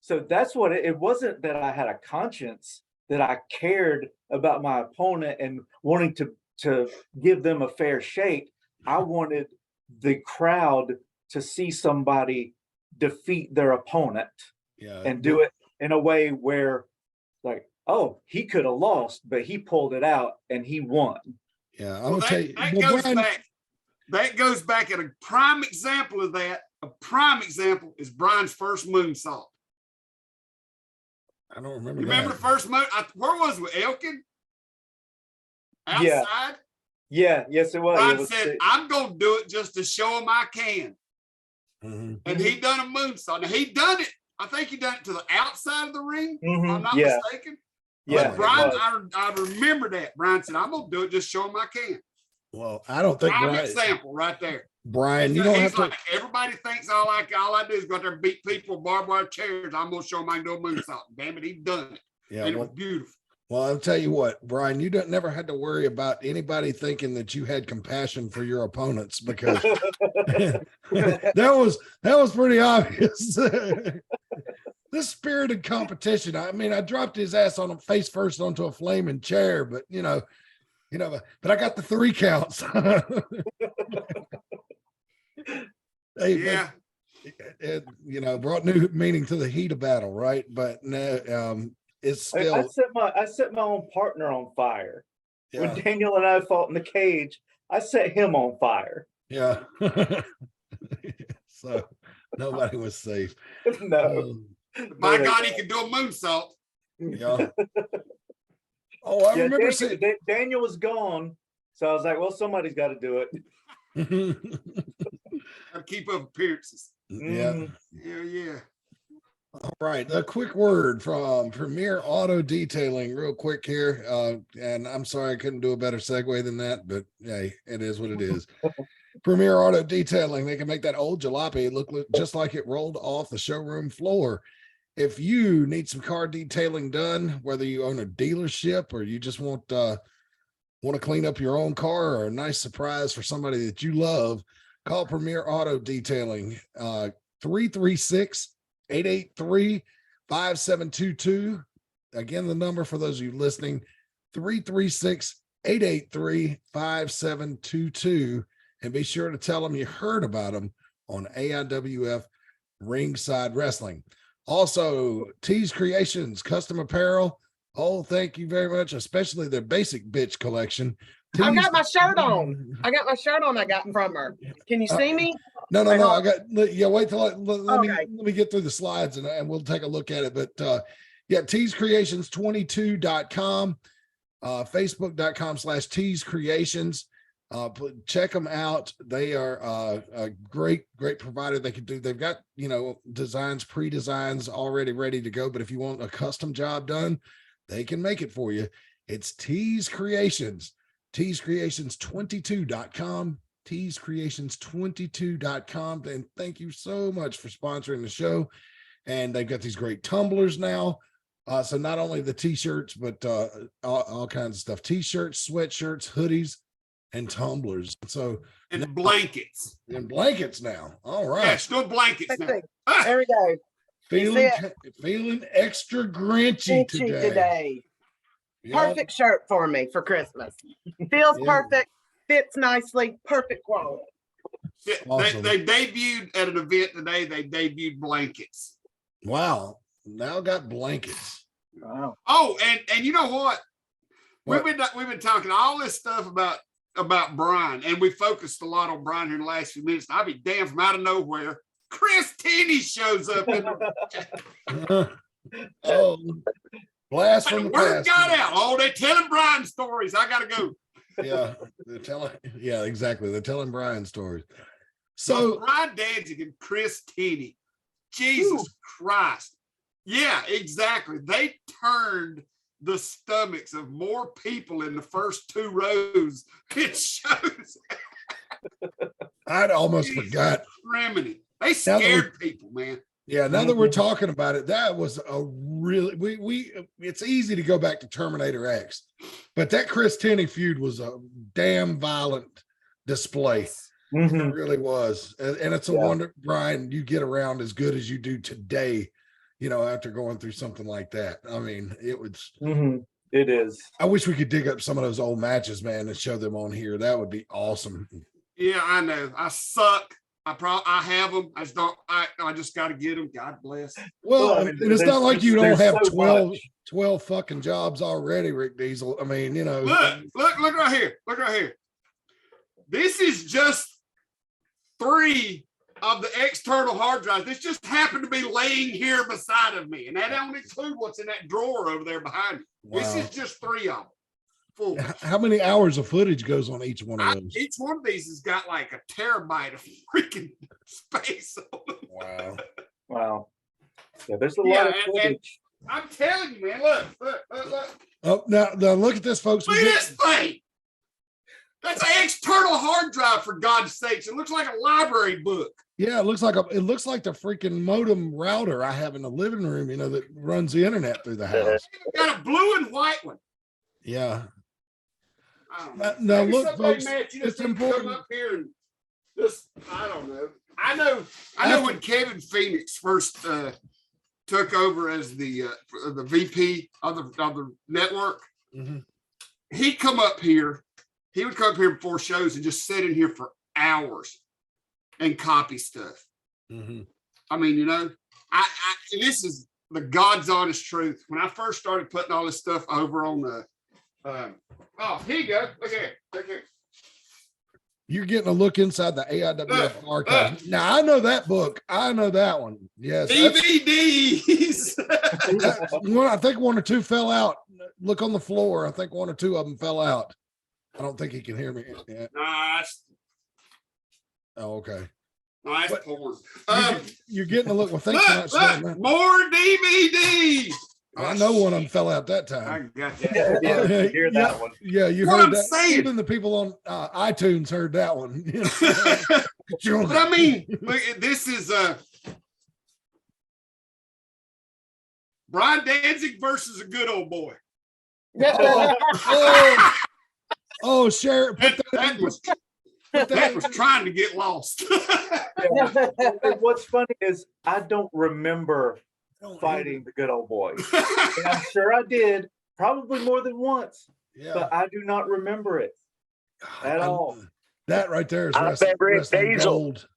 S5: So that's what it wasn't, that I had a conscience, that I cared about my opponent and wanting to give them a fair shake. I wanted the crowd to see somebody defeat their opponent
S1: Yeah.
S5: and do it in a way where, like, oh, he could have lost, but he pulled it out and he won.
S1: Yeah. I'm
S2: Well,
S1: gonna tell you.
S2: that
S1: Well,
S2: goes
S1: Brian,
S2: back. That goes back, and a prime example of that. A prime example is Brian's first moonsault.
S1: I don't remember
S2: You
S1: that.
S2: remember the first moon? Where was it? Elkin?
S5: Yeah.
S2: Outside?
S5: Yeah, yes, it was.
S2: Brian said, I'm going to do it just to show him I can.
S1: Mhm.
S2: And he done a moonsault. Now, he done it. I think he done it to the outside of the ring, if I'm not
S5: Yeah.
S2: mistaken.
S5: Yeah,
S2: But Brian,
S5: it was.
S2: I remember that. Brian said, I'm going to do it just show him I can.
S1: Well, I don't think
S2: Prime
S1: Brian,
S2: example right there.
S1: Brian, you don't have
S2: He's
S1: to.
S2: like, everybody thinks all I do is go out there and beat people with barbed wire chairs. I'm going to show him I can do a moonsault. Damn it, he done it.
S1: Yeah.
S2: And it
S1: Well,
S2: was beautiful.
S1: well, I'll tell you what, Brian, you never had to worry about anybody thinking that you had compassion for your opponents, because that was pretty obvious. This spirited competition. I mean, I dropped his ass on him face first onto a flaming chair, but but I got the 3 counts.
S2: Yeah.
S1: It brought new meaning to the heat of battle, right? But no, it's still.
S5: I set my own partner on fire.
S1: Yeah.
S5: When Daniel and I fought in the cage, I set him on fire.
S1: Yeah. So nobody was safe.
S5: No.
S2: By God, he can do a moonsault.
S1: Yeah. Oh, I remember seeing.
S5: Daniel was gone, so I was like, well, somebody's got to do it.
S2: Gotta keep up appearances.
S1: Yeah.
S2: Yeah.
S1: All right. A quick word from Premier Auto Detailing, real quick here. And I'm sorry I couldn't do a better segue than that, but hey, it is what it is. Premier Auto Detailing, they can make that old jalopy look just like it rolled off the showroom floor. if you need some car detailing done, whether you own a dealership or you just want to clean up your own car or a nice surprise for somebody that you love, call Premier Auto Detailing, 336-883-5722. Again, the number for those of you listening, 336-883-5722. And be sure to tell them you heard about them on AIWF Ringside Wrestling. Also, Tees Creations, custom apparel. Oh, thank you very much, especially their basic bitch collection.
S6: I got my shirt on. I got from her. Can you see me?
S1: No. I got, yeah, wait till let me get through the slides and we'll take a look at it. But yeah, teescreations22.com, facebook.com/teescreations. Check them out. They are a great provider. They've got, designs, pre-designs already ready to go. But if you want a custom job done, they can make it for you. It's Tees Creations, teescreations22.com, teescreations22.com. And thank you so much for sponsoring the show. And they've got these great tumblers now. So not only the t-shirts, but all kinds of stuff, t-shirts, sweatshirts, hoodies, and tumblers. So
S2: and blankets.
S1: And blankets now. All right.
S2: Yeah, still blankets now.
S6: There we go.
S1: Feeling extra grinchy today.
S6: Yeah. Perfect shirt for me for Christmas. Feels perfect, fits nicely, perfect quality.
S2: Yeah, awesome. They debuted at an event today. They debuted blankets.
S1: Wow. Now got blankets.
S6: Wow.
S2: Oh, and you know what? We've been talking all this stuff about Brian, and we focused a lot on Brian here in the last few minutes. I'll be damned, from out of nowhere, Chris Tenney shows up.
S1: Oh, blast from the
S2: word
S1: past.
S2: Got out. Oh, they're telling Brian stories. I gotta go.
S1: Yeah, they're telling. Yeah, exactly. They're telling Brian stories. So
S2: Brian Danzig and Chris Tenney, Jesus Christ. Yeah, exactly. They turned the stomachs of more people in the first two rows. It shows.
S1: I'd almost forgot.
S2: Criminy. They scared people, man.
S1: Yeah, now that we're talking about it, that was a really it's easy to go back to Terminator X, but that Chris Tenney feud was a damn violent display. It really was. And it's a wonder, Brian, you get around as good as you do today, after going through something like that. I mean, it was
S5: it is.
S1: I wish we could dig up some of those old matches, man, and show them on here. That would be awesome.
S2: Yeah, I know. I suck. I have them. I just got to get them. God bless.
S1: Well, I mean, and it's not like you don't have 12 fucking jobs already, Rick Deezel. I mean,
S2: Look right here. Look right here. This is just 3 of the external hard drives. This just happened to be laying here beside of me. And that don't include what's in that drawer over there behind me. Wow. This is just 3 of them. Full.
S1: How many hours of footage goes on each one of those?
S2: Each one of these has got like a terabyte of freaking space on them.
S5: Wow. Yeah, there's a lot of footage.
S2: I'm telling you, man, look.
S1: Oh, now look at this, folks.
S2: Look at this thing. That's an external hard drive, for God's sakes. It looks like a library book.
S1: Yeah, it looks like the freaking modem router I have in the living room, that runs the internet through the house.
S2: Got a blue and white one.
S1: Yeah.
S2: Now
S1: look, folks, it's important.
S2: Come up here and just, I don't know. I know when Kevin Phoenix first took over as the VP of the network, he'd come up here. He would come up here before shows and just sit in here for hours and copy stuff. I mean, I this is the God's honest truth. When I first started putting all this stuff over on the here you go. Look here.
S1: You're getting a look inside the AIWF archive. Now I know that book. I know that one. Yes.
S2: DVDs.
S1: I think 1 or 2 fell out. Look on the floor. I think 1 or 2 of them fell out. I don't think he can hear me. Oh, okay.
S2: Nice porn.
S1: You're getting a look. Well, thanks for not
S2: more DVDs.
S1: I know one of them fell out that time.
S2: I got that.
S5: Yeah, hear that one.
S1: Yeah, you heard that. Saying. Even the people on iTunes heard that one.
S2: But I mean, this is Brian Danzig versus a good old boy.
S1: Oh, Sheriff,
S2: That was trying to get lost.
S5: And what's funny is I don't remember fighting the good old boy. And I'm sure I did, probably more than once, but I do not remember it at all.
S1: That right there is
S3: I bet Rick
S1: wrestling
S3: Deezel.
S1: gold.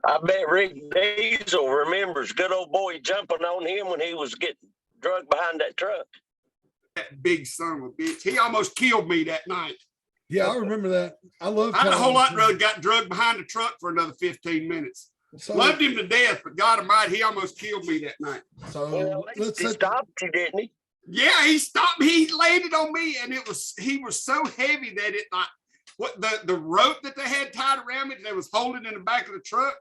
S3: I bet Rick Deezel remembers good old boy jumping on him when he was getting drugged behind that truck.
S2: That big son of a bitch. He almost killed me that night.
S1: Yeah, I remember that. I love.
S2: I had a whole lot road got drugged behind the truck for another 15 minutes.
S1: So,
S2: Loved him to death, but God Almighty, he almost killed me that night.
S1: So
S3: Well, he stopped you, didn't he?
S2: Yeah, he stopped me. He landed on me, and he was so heavy that it like what the rope that they had tied around me that they was holding in the back of the truck.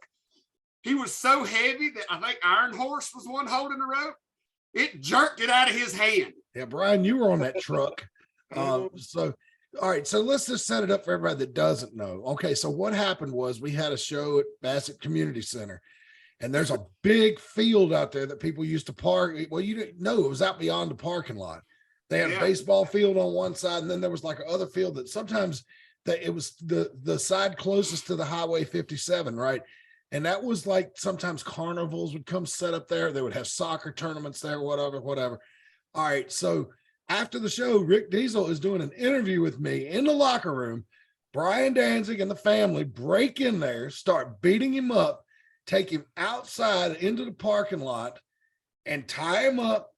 S2: He was so heavy that I think Iron Horse was one holding the rope. It jerked it out of his hand.
S1: Yeah, Brian, you were on that truck. So, all right. So let's just set it up for everybody that doesn't know. Okay. So what happened was we had a show at Bassett Community Center, and there's a big field out there that people used to park. Well, you didn't know it was out beyond the parking lot. They had a baseball field on one side, and then there was like another field that sometimes it was the side closest to the Highway 57, right? And that was like sometimes carnivals would come set up there. They would have soccer tournaments there, whatever. All right. So after the show, Rick Deezel is doing an interview with me in the locker room. Brian Danzig and the family break in there, start beating him up, take him outside into the parking lot and tie him up.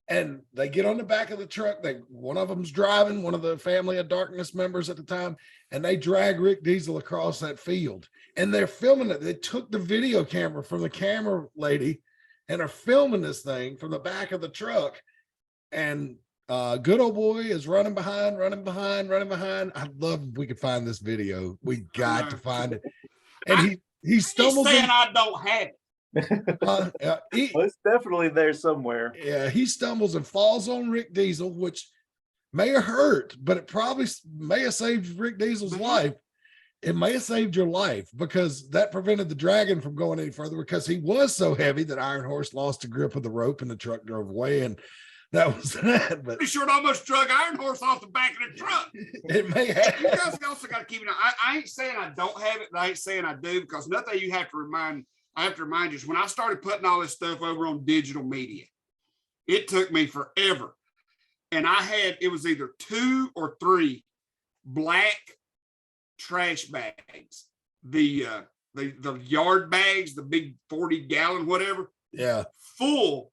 S1: And they get on the back of the truck. One of them's driving, one of the Family of Darkness members at the time, and they drag Rick Deezel across that field. And they're filming it. They took the video camera from the camera lady and are filming this thing from the back of the truck. And good old boy is running behind. I'd love if we could find this video. We got to find it. And he stumbles.
S2: He's saying I don't have it.
S5: Well, it's definitely there somewhere.
S1: Yeah, he stumbles and falls on Rick Deezel, which may have hurt, but it probably may have saved Rick Deezel's life. It may have saved your life because that prevented the dragon from going any further because he was so heavy that Iron Horse lost a grip of the rope and the truck drove away. And that was that. But
S2: pretty sure it almost drug Iron Horse off the back of the truck.
S1: It may have.
S2: You guys also got to keep it. I ain't saying I don't have it, but I ain't saying I do because nothing you have to remind. I have to remind you is when I started putting all this stuff over on digital media, it took me forever. And it was either 2 or 3 black trash bags, the yard bags, the big 40-gallon, whatever.
S1: Yeah.
S2: Full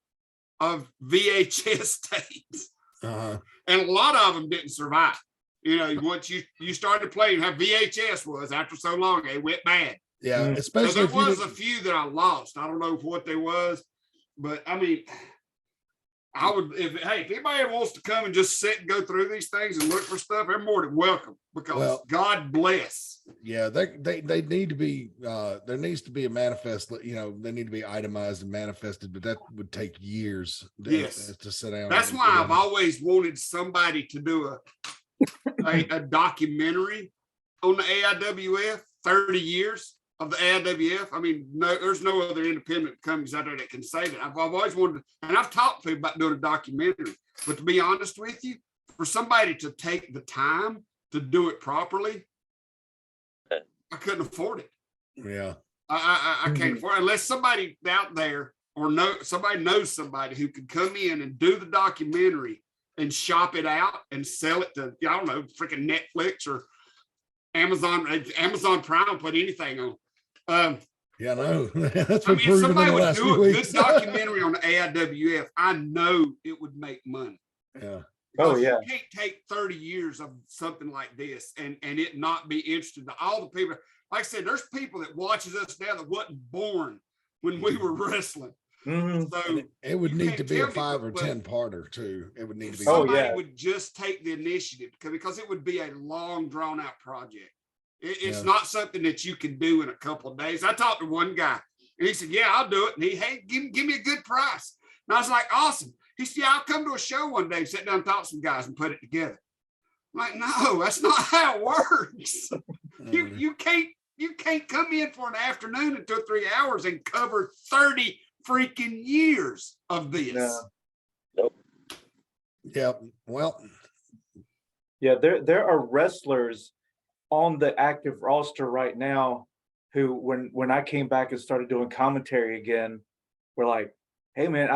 S2: of VHS tapes.
S1: Uh-huh.
S2: And a lot of them didn't survive. You know, once you started playing how VHS was after so long, it went bad.
S1: Yeah, especially
S2: so there was a few that I lost. I don't know what they was, but I mean, I would if anybody wants to come and just sit and go through these things and look for stuff, they're more than welcome because God bless.
S1: Yeah, they need to be there needs to be a manifest, you know, they need to be itemized and manifested, but that would take years to sit down.
S2: That's why I've always wanted somebody to do a documentary on the AIWF, 30 years of the AIWF. I mean, there's no other independent companies out there that can say that. I've always wanted to, and I've talked to people about doing a documentary, but to be honest with you, for somebody to take the time to do it properly, I couldn't afford it.
S1: Yeah.
S2: I can't afford it unless somebody out there somebody knows somebody who could come in and do the documentary and shop it out and sell it to, I don't know, freaking Netflix or Amazon Prime, put anything on.
S1: Yeah, no. That's
S2: I mean, if somebody would do a good documentary on the AIWF, I know it would make money.
S1: Yeah.
S2: Because you can't take 30 years of something like this and it not be interested to all the people. Like I said, there's people that watches us now that wasn't born when we were wrestling.
S1: Mm-hmm. So it would need to be a 5 or 10 parter too. It would need to be.
S2: Somebody would just take the initiative because it would be a long drawn out project. It's not something that you can do in a couple of days. I talked to one guy and he said, "Yeah, I'll do it." And he, give me a good price. And I was like, "Awesome." He said, "Yeah, I'll come to a show one day, sit down and talk to some guys and put it together." I'm like, "No, that's not how it works. You can't come in for an afternoon and 2 or 3 hours and cover 30 freaking years of this.
S5: No.
S3: Nope.
S1: Yeah. Well,
S5: Yeah, there are wrestlers on the active roster right now who, when I came back and started doing commentary again, were like, "Hey man,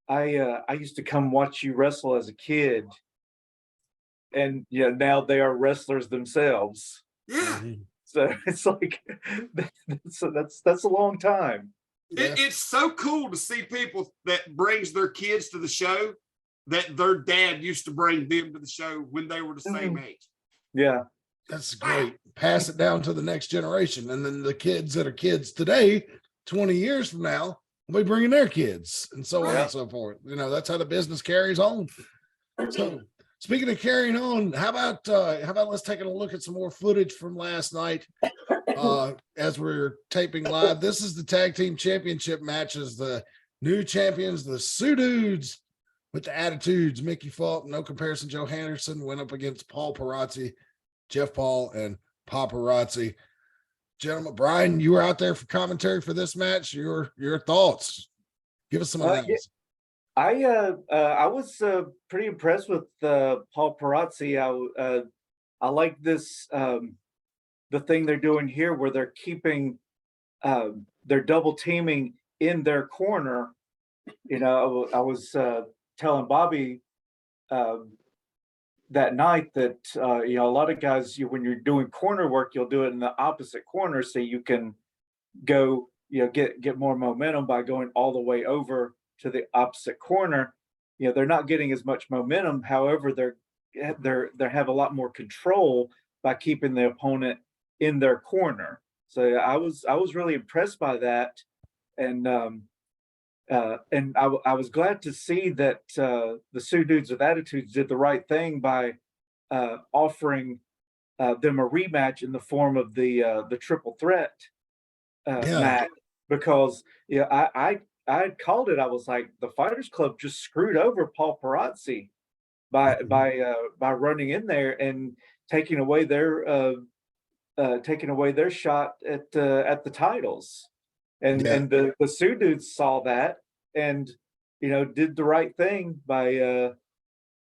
S5: I used to come watch you wrestle as a kid," and yeah, now they are wrestlers themselves.
S2: Yeah.
S5: So it's like that's a long time.
S2: It's so cool to see people that brings their kids to the show that their dad used to bring them to the show when they were the same age.
S5: Yeah,
S1: that's great. Pass it down to the next generation. And then the kids that are kids today, 20 years from now, will be bringing their kids and so on and so forth. You know, that's how the business carries on. So speaking of carrying on, how about let's take a look at some more footage from last night as we're taping live. This is the tag team championship matches. The new champions, the Sioux Dudes with the attitudes. Mickey Falk, no comparison. Joe Henderson went up against Paul Perazzi, Jeff Paul, and Paparazzi. Gentlemen, Brian, you were out there for commentary for this match. Your thoughts? Give us some of those.
S5: I was pretty impressed with Paul Perazzi. I like this the thing they're doing here where they're keeping they're double teaming in their corner. You know, I was telling Bobby that night that you know, a lot of guys, when you're doing corner work, you'll do it in the opposite corner so you can go, you know, get more momentum by going all the way over to the opposite corner. You know, they're not getting as much momentum. However, they have a lot more control by keeping the opponent in their corner. So I was really impressed by that, and I was glad to see that the Sioux Dudes with Attitudes did the right thing by offering them a rematch in the form of the triple threat match, because I had called it. I was like, the Fighters Club just screwed over Paul Perazzi by running in there and taking away their shot at the titles. And the Sioux Dudes saw that and, you know, did the right thing by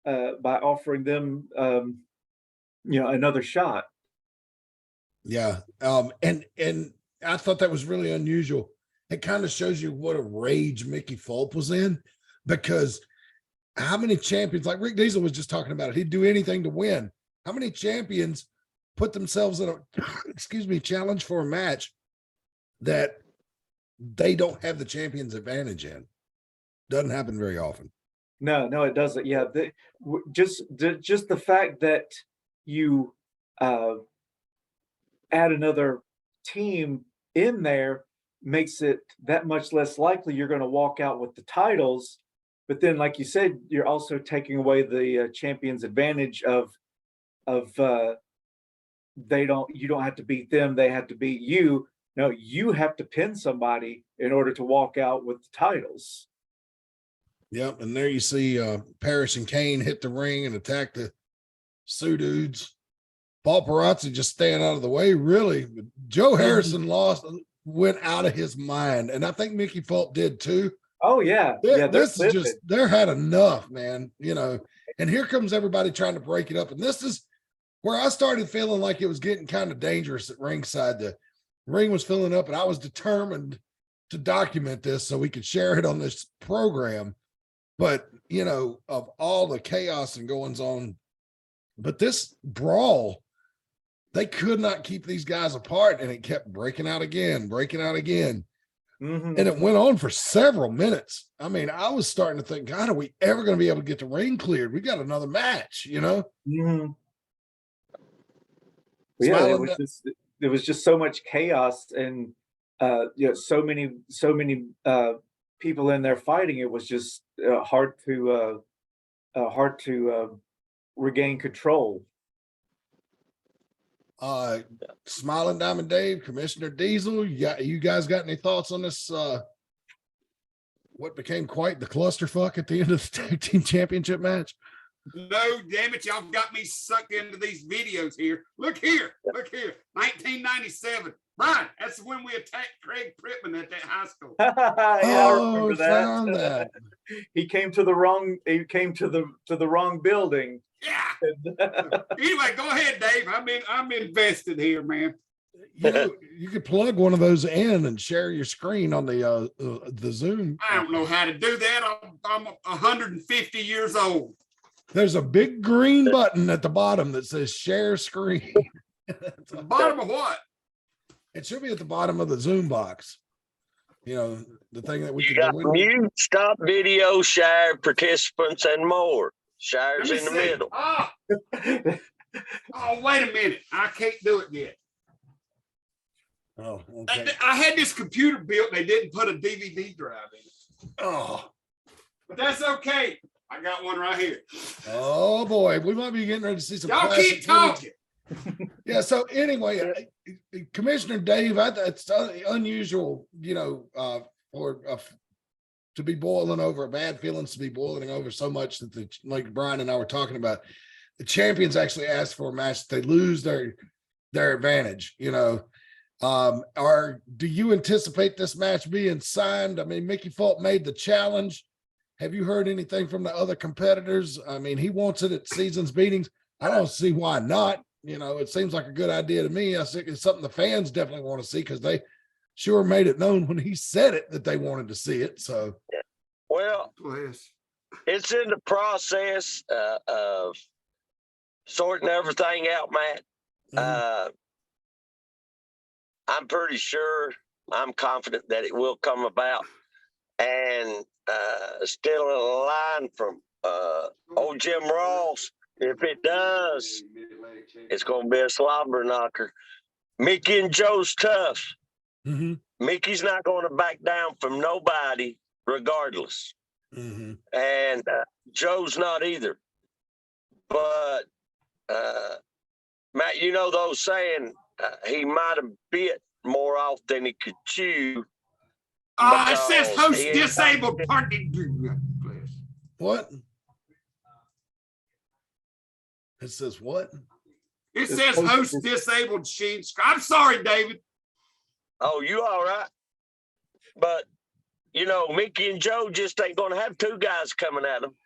S5: offering them you know, another shot.
S1: Yeah. And I thought that was really unusual. It kind of shows you what a rage Mickey Fulp was in, because how many champions, like Rick Deezel was just talking about it, he'd do anything to win. How many champions put themselves in a challenge for a match that they don't have the champion's advantage in? Doesn't happen very often.
S5: No, it doesn't. Yeah, just the fact that you add another team in there makes it that much less likely you're going to walk out with the titles. But then, like you said, you're also taking away the champion's advantage of you don't have to beat them, they have to beat you. No, you have to pin somebody in order to walk out with the titles.
S1: Yep, and there you see Parrish and Kane hit the ring and attack the Sioux Dudes. Paul Perazzi just staying out of the way, really. Joe Harrison went out of his mind, and I think Mickey Fulp did too.
S5: Oh yeah,
S1: this is just, they're had enough, man. You know, and here comes everybody trying to break it up, and this is where I started feeling like it was getting kind of dangerous at ringside. The ring was filling up, and I was determined to document this so we could share it on this program. But, you know, of all the chaos and goings on, but this brawl, they could not keep these guys apart, and it kept breaking out again.
S5: Mm-hmm.
S1: And it went on for several minutes. I mean, I was starting to think, God, are we ever going to be able to get the ring cleared? We got another match, you know?
S5: Mm-hmm. Yeah, it was just so much chaos, and you know, so many people in there fighting. It was just hard to regain control.
S1: Smiling Diamond Dave, Commissioner Deezel, you guys got any thoughts on this? What became quite the clusterfuck at the end of the tag team championship match?
S2: No, damn it, y'all got me sucked into these videos here. Look here. 1997. Brian, that's when we attacked Craig Pittman at that high school.
S5: Yeah, I remember
S1: found
S5: that.
S1: that.
S5: He came to the wrong building.
S2: Yeah. Anyway, go ahead, Dave. I'm invested here, man.
S1: You know, you could plug one of those in and share your screen on the Zoom.
S2: I don't know how to do that. I'm 150 years old.
S1: There's a big green button at the bottom that says share screen.
S2: The bottom of what?
S1: It should be at the bottom of the Zoom box. You know, the thing that we
S3: You
S1: can
S3: got
S1: go in.
S3: mute, stop video, share, participants, and more.
S2: Let
S3: Shares
S2: me
S3: in the
S2: see.
S3: middle.
S2: Oh, wait a minute. I can't do it yet.
S1: Oh, okay.
S2: I had this computer built. They didn't put a DVD drive in it.
S1: Oh,
S2: But that's okay. I got one right here.
S1: oh boy, we might be getting ready to see some.
S2: Y'all
S1: classic
S2: keep talking.
S1: Yeah. So anyway, Commissioner Dave, it's unusual, you know, to be boiling over bad feelings, to be boiling over so much that like Brian and I were talking about, the champions actually asked for a match. They lose their advantage, you know. Do you anticipate this match being signed? I mean, Mickey Fulton made the challenge. Have you heard anything from the other competitors? I mean, he wants it at season's meetings. I don't see why not. You know, it seems like a good idea to me. I think it's something the fans definitely want to see because they sure made it known when he said it that they wanted to see it. So,
S3: Well,
S2: Please.
S3: it's in the process of sorting everything out, Matt. I'm pretty sure, I'm confident that it will come about. And still in line from old Jim Ross. If it does, it's going to be a slobber knocker. Mickey and Joe's tough.
S1: mm-hmm.
S3: Mickey's not going to back down from nobody regardless.
S1: Mm-hmm.
S3: And Joe's not either. But, Matt, you know those saying, he might have bit more off than he could chew.
S2: It says host disabled party.
S1: What? It says what?
S2: It says host disabled sheen. I'm sorry, David.
S3: Oh, you all right? But, you know, Mickey and Joe just ain't going to have two guys coming at them.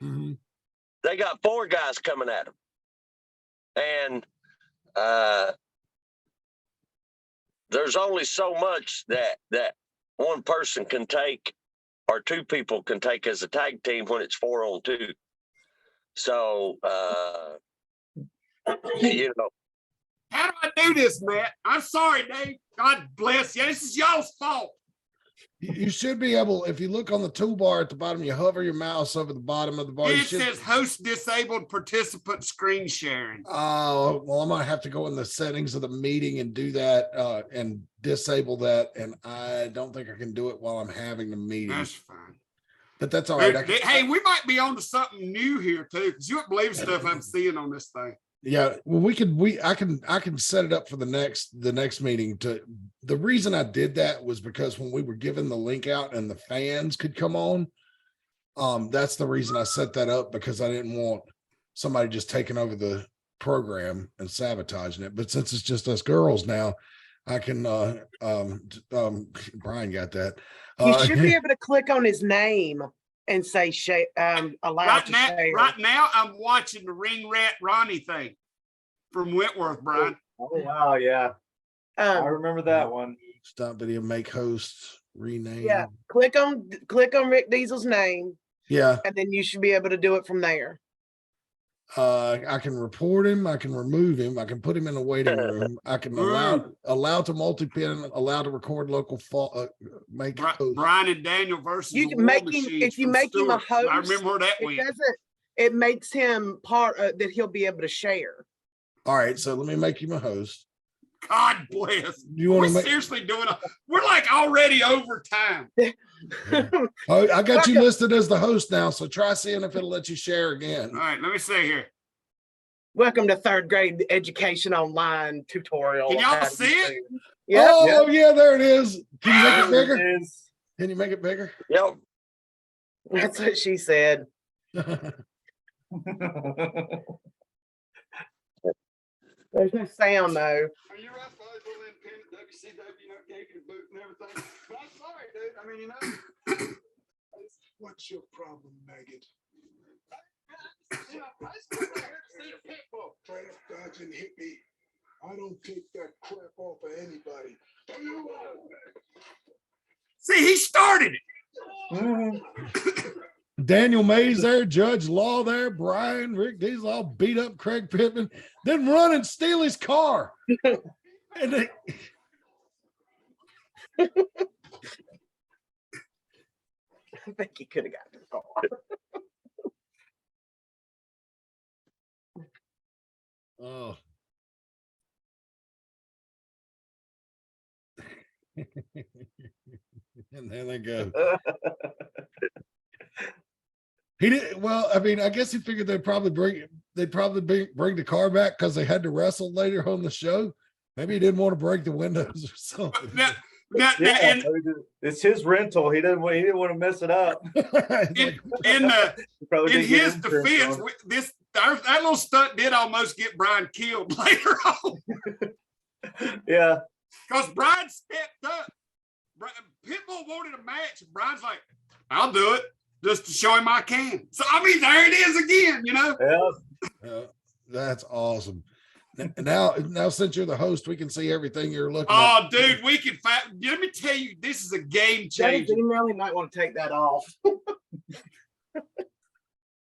S1: Mm-hmm.
S3: They got four guys coming at them. And there's only so much that one person can take or two people can take as a tag team when it's 4-on-2. So, you know.
S2: How do I do this, Matt? I'm sorry, Dave. God bless you. This is y'all's fault.
S1: You should be able, if you look on the toolbar at the bottom, you hover your mouse over the bottom of the bar.
S2: It says host disabled participant screen sharing.
S1: Oh, well, I'm going to have to go in the settings of the meeting and do that and disable that. And I don't think I can do it while I'm having the meeting.
S2: That's fine.
S1: But that's all right.
S2: Hey, we might be on to something new here too, because you won't believe stuff I'm seeing on this thing.
S1: Yeah, well, I can set it up for the next meeting. The reason I did that was because when we were giving the link out and the fans could come on, that's the reason I set that up, because I didn't want somebody just taking over the program and sabotaging it. But since it's just us girls now, I can Brian got that.
S6: You should be able to click on his name and say allowed to share.
S2: Right now, I'm watching the Ring Rat Ronnie thing from Whitworth, Brian.
S5: Oh wow, yeah. I remember that one.
S1: Stop video, make hosts, rename.
S6: Yeah, click on Rick Deezel's name.
S1: Yeah.
S6: And then you should be able to do it from there.
S1: I can report him, I can remove him, I can put him in a waiting room, I can allow to multi-pin, allow to record local make host.
S2: Brian and Daniel versus
S6: You can make him, if you make him a host,
S2: I remember where that went.
S6: It makes him part that he'll be able to share.
S1: All right, so let me make you a host.
S2: God bless.
S1: You want
S2: We're
S1: to
S2: seriously doing we're like already over time.
S1: I got you listed as the host now, so try seeing if it'll let you share again.
S2: All right, let me see here.
S6: Welcome to third grade education online tutorial.
S2: Can y'all see it?
S6: Yeah.
S1: Oh, yeah, there it is. Can you make it bigger? Can you make it bigger?
S3: Yep.
S6: That's what she said. There's no sound though.
S2: Are you right, boys? We'll independent WCW, gave you the boot and everything. But I'm sorry, dude. I mean,
S7: What's your problem, maggot?
S2: I just went right here to see the Pitbull.
S7: Crap dodging hippie. I don't take that crap off of anybody.
S2: See, he started it.
S1: Daniel Mays there, Judge Law there, Brian, Rick Deezel all beat up Craig Pittman, then run and steal his car. And they,
S6: I think he could have got the car.
S1: oh. And there they go. He did well. I mean, I guess he figured they'd probably bring the car back because they had to wrestle later on the show. Maybe he didn't want to break the windows or something.
S2: Now,
S5: Yeah, it's his rental. He didn't want to mess it up.
S2: in his defense, that little stunt did almost get Brian killed later on.
S5: Yeah.
S2: Because Brian stepped up. Pitbull wanted a match. And Brian's like, I'll do it just to show him I can. So, I mean, there it is again,
S5: Yeah.
S1: That's awesome. Now, since you're the host, we can see everything you're looking
S2: Oh,
S1: at.
S2: dude, we can let me tell you, this is a game changer.
S6: You really might want to take that off.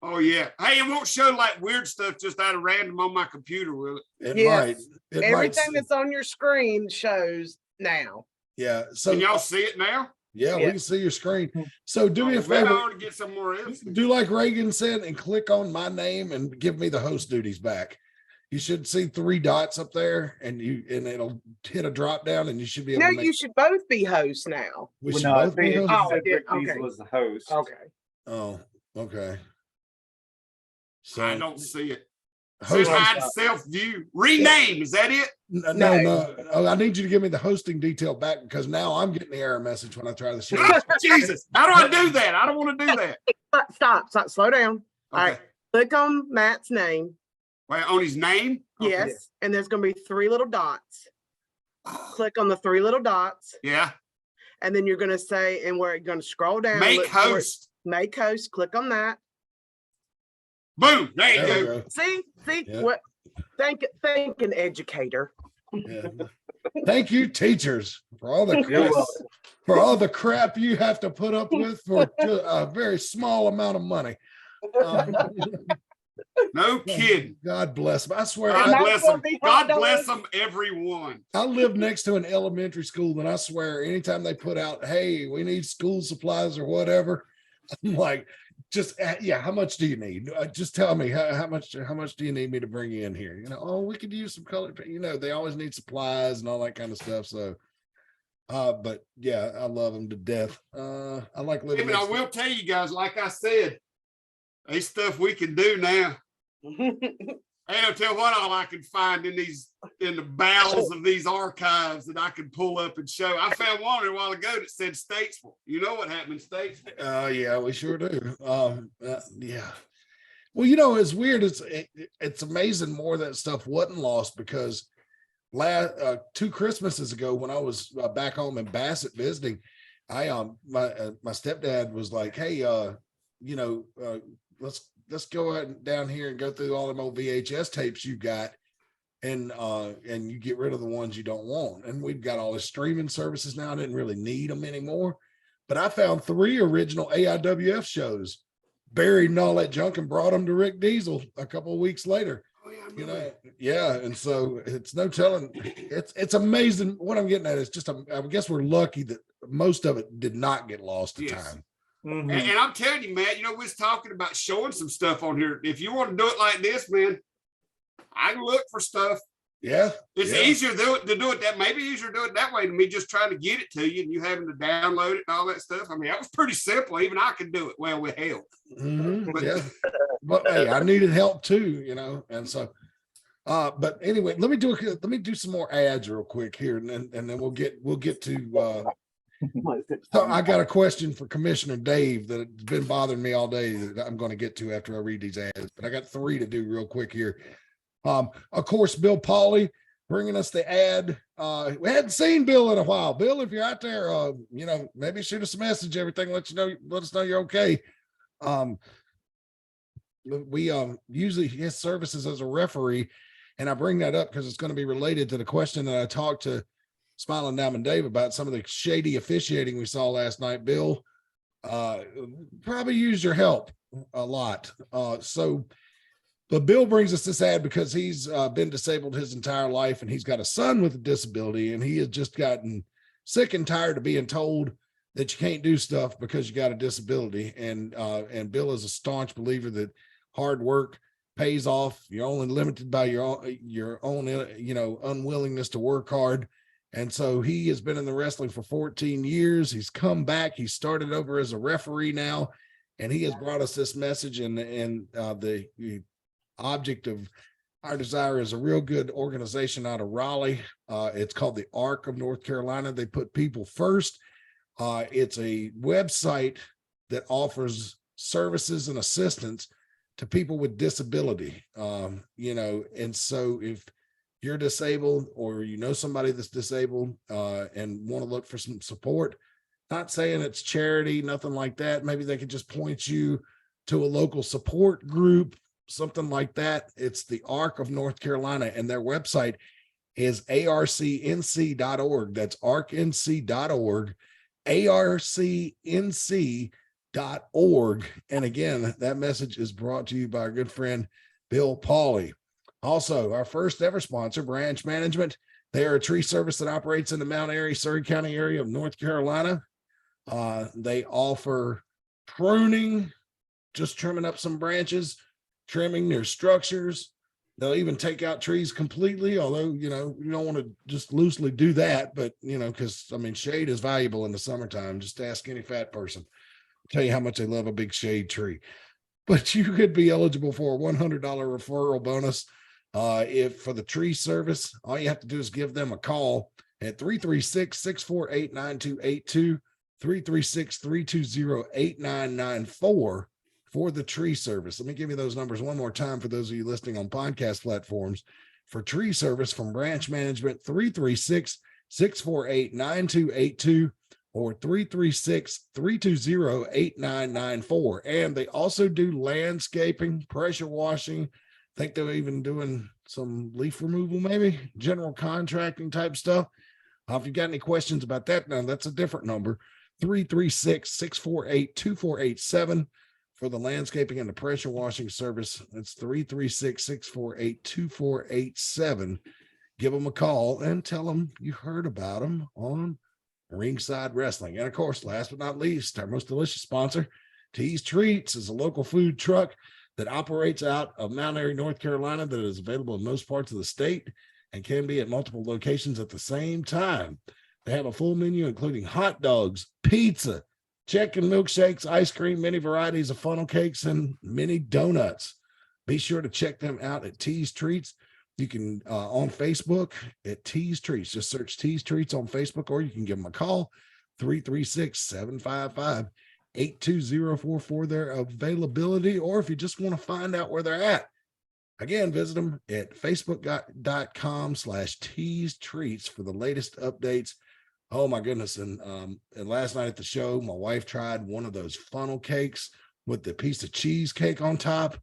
S2: Oh, yeah. Hey, it won't show like weird stuff just out of random on my computer, will it?
S1: It
S6: Yes.
S1: might. It
S6: Everything
S1: might.
S6: that's on your screen shows now.
S1: Yeah. So
S2: Can y'all see it now?
S1: yeah, we
S6: Yeah.
S1: can see your screen. So do me a
S2: Maybe I
S1: favor.
S2: ought to get some more else.
S1: Do like Reagan said and click on my name and give me the host duties back. You should see 3 dots up there and it'll hit a drop down and you should be able
S6: No,
S1: to make,
S6: you should both be hosts now.
S1: we
S5: Well,
S1: should
S5: no, I
S1: both be
S5: think
S1: hosts?
S6: Oh,
S5: Rick
S6: okay.
S5: Deezel was the host.
S6: Okay.
S1: Oh, okay. So
S2: I don't see it.
S1: host,
S2: Says hide self view. Rename. Is that it?
S1: no. Oh, I need you to give me the hosting detail back because now I'm getting the error message when I try the show.
S2: Jesus. How do I do that? I don't want to do that.
S6: Stop. Slow down. All
S2: Okay.
S6: right. Click on Matt's name.
S2: Wait, on his name? Okay.
S6: Yes. And there's going to be 3 little dots. Click on the 3 little dots.
S2: Yeah.
S6: And then you're going to say, and we're going to scroll down.
S2: Make
S6: look for it.
S2: host.
S6: Make host. Click on that.
S2: Boom. There you
S1: There we
S2: go.
S1: go.
S6: See
S1: Yeah.
S6: what? Thank an educator.
S1: Yeah. Thank you, teachers, for all the
S5: You're
S1: crap,
S5: welcome.
S1: for all the crap you have to put up with for a very small amount of money.
S2: No kidding.
S1: God bless them. I swear,
S2: God
S6: Might
S2: bless
S6: as well
S2: them.
S6: be
S2: God
S6: hot
S2: bless
S6: dogs.
S2: them, everyone.
S1: I live next to an elementary school, and I swear, anytime they put out, "Hey, we need school supplies or whatever," I'm like, "Just yeah, how much do you need? Just tell me how much do you need me to bring in here? You know, oh, we could use some color. You know, they always need supplies and all that kind of stuff. So, but yeah, I love them to death. I like
S2: Hey,
S1: living.
S2: but I
S1: next to-
S2: will tell you guys, like I said, there's stuff we can do now. I don't tell what all I can find in the bowels of these archives that I can pull up and show. I found one a while ago that said Statesville. You know what happened in Statesville?
S1: Yeah, we sure do. Yeah. Well, you know, it's weird. It's amazing more that stuff wasn't lost because 2 Christmases ago when I was back home in Bassett visiting, my stepdad was like, "Hey, you know, let's go out down here and go through all them old VHS tapes you got, and you get rid of the ones you don't want." And we've got all the streaming services now. I didn't really need them anymore, but I found 3 original AIWF shows buried in all that junk and brought them to Rick Deezel a couple of weeks later.
S2: Oh, yeah, I
S1: You
S2: remember
S1: know,
S2: that.
S1: yeah, and so it's no telling. It's amazing. What I'm getting at is just, I guess we're lucky that most of it did not get lost to
S2: Yes.
S1: time.
S5: Mhm.
S2: And I'm telling you, Matt, you know, we was talking about showing some stuff on here. If you want to do it like this, man, I can look for stuff.
S1: Yeah,
S2: It's
S1: yeah.
S2: easier to do it that, maybe easier to do it that way than me just trying to get it to you and you having to download it and all that stuff. I mean, that was pretty simple. Even I could do it well with help.
S1: Mhm,
S2: But-
S1: yeah. But hey, I needed help too, you know, and so. But anyway, let me do some more ads real quick here, and then we'll get to. So I got a question for Commissioner Dave that's been bothering me all day that I'm going to get to after I read these ads, but I got 3 to do real quick here. Of course, Bill Pauley bringing us the ad. We hadn't seen Bill in a while. Bill, if you're out there, you know, maybe shoot us a message, everything, let us know you're okay. We usually his services as a referee, and I bring that up because it's going to be related to the question that I talked to Smiling Diamond Dave about some of the shady officiating we saw last night. Bill, probably use your help a lot. But Bill brings us this ad because he's been disabled his entire life, and he's got a son with a disability, and he has just gotten sick and tired of being told that you can't do stuff because you got a disability. And Bill is a staunch believer that hard work pays off. You're only limited by your own you know, unwillingness to work hard. And so he has been in the wrestling for 14 years. He's come back. He started over as a referee now, and he has brought us this message. And the object of our desire is a real good organization out of Raleigh. It's called the ARC of North Carolina. They put people first. It's a website that offers services and assistance to people with disability. You know, and so if you're disabled or you know somebody that's disabled and want to look for some support, not saying it's charity, nothing like that. Maybe they could just point you to a local support group, something like that. It's the ARC of North Carolina, and their website is arcnc.org. That's arcnc.org, arcnc.org. And again, that message is brought to you by our good friend, Bill Pauley. Also, our first ever sponsor, Branch Management. They are a tree service that operates in the Mount Airy, Surry County area of North Carolina. They offer pruning, just trimming up some branches, trimming their structures. They'll even take out trees completely, although, you know, you don't want to just loosely do that, but, you know, because, I mean, shade is valuable in the summertime. Just ask any fat person. I'll tell you how much they love a big shade tree. But you could be eligible for a $100 referral bonus. If for the tree service, all you have to do is give them a call at 336-648-9282, 336-320-8994 for the tree service. Let me give you those numbers one more time for those of you listening on podcast platforms. For tree service from Branch Management, 336-648-9282 or 336-320-8994. And they also do landscaping, pressure washing. I think they're even doing some leaf removal, maybe general contracting type stuff. If you've got any questions about that, now that's a different number, 336-648-2487 for the landscaping and the pressure washing service. That's 336-648-2487. Give them a call and tell them you heard about them on Ringside Wrestling. And of course, last but not least, our most delicious sponsor, Tees Treats, is a local food truck that operates out of Mount Airy, North Carolina, that is available in most parts of the state and can be at multiple locations at the same time. They have a full menu, including hot dogs, pizza, chicken milkshakes, ice cream, many varieties of funnel cakes, and mini donuts. Be sure to check them out at Tees Treats. You can on Facebook at Tees Treats. Just search Tees Treats on Facebook, or you can give them a call, 336-755-8204 for their availability. Or if you just want to find out where they're at, again, visit them at facebook.com/Tees Treats for the latest updates. Oh my goodness. And last night at the show, my wife tried one of those funnel cakes with the piece of cheesecake on top.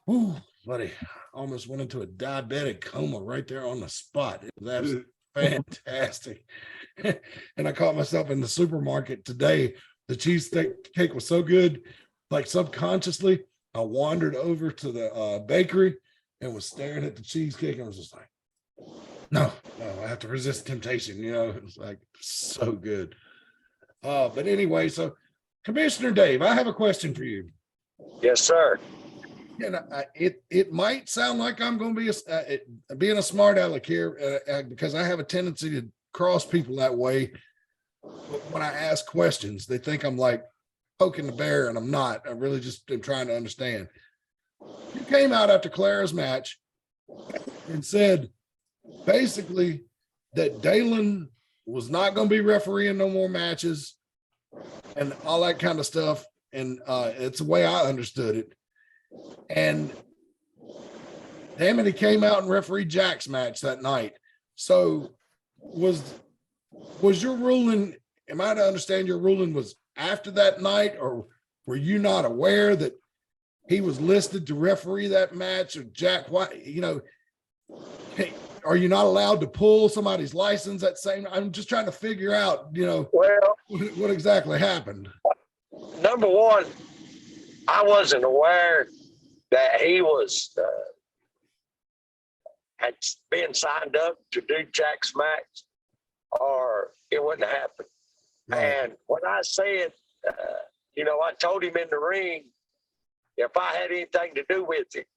S1: Ooh, buddy, almost went into a diabetic coma right there on the spot. It was absolutely fantastic. And I caught myself in the supermarket today. The cheesecake was so good, like subconsciously, I wandered over to the bakery and was staring at the cheesecake. And I was just like, no, I have to resist temptation. You know, it was like so good. But anyway, so Commissioner Dave, I have a question for you.
S3: Yes, sir.
S1: And it might sound like I'm going to be being a smart aleck here because I have a tendency to cross people that way. But when I ask questions, they think I'm like poking the bear, and I'm not. I really just am trying to understand. You came out after Clara's match and said basically that Dalen was not going to be refereeing no more matches and all that kind of stuff. And it's the way I understood it. And damn it, he came out and refereed Jack's match that night. So was your ruling, am I to understand your ruling was after that night, or were you not aware that he was listed to referee that match, or Jack White, you know, hey, are you not allowed to pull somebody's license at same? I'm just trying to figure out, you know,
S3: Well,
S1: what exactly happened.
S3: number one, I wasn't aware that he was had been signed up to do Jack's match, or it wouldn't happen.
S1: Right.
S3: And when I said, you know, I told him in the ring, if I had anything to do with it,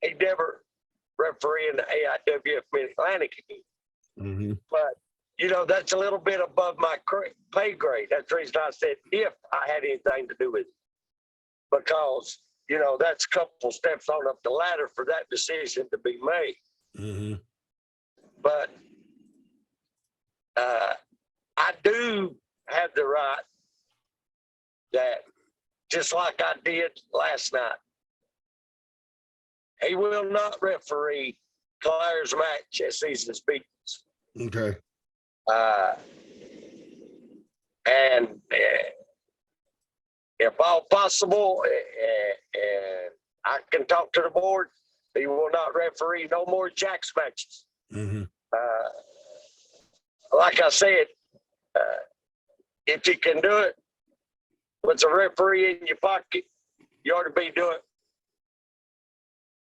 S3: he'd never referee in the AIWF Mid-Atlantic again.
S1: Mm-hmm.
S3: But, you know, that's a little bit above my pay grade. That's the reason I said if I had anything to do with it. Because, you know, that's a couple steps on up the ladder for that decision to be made.
S1: Mm-hmm.
S3: But I do have the right that, just like I did last night, he will not referee Claire's match at Seasons Beach.
S1: Okay.
S3: And if all possible, and I can talk to the board, he will not referee no more Jack's matches.
S1: Mm-hmm.
S3: Like I said, if you can do it with a referee in your pocket, you ought to be doing it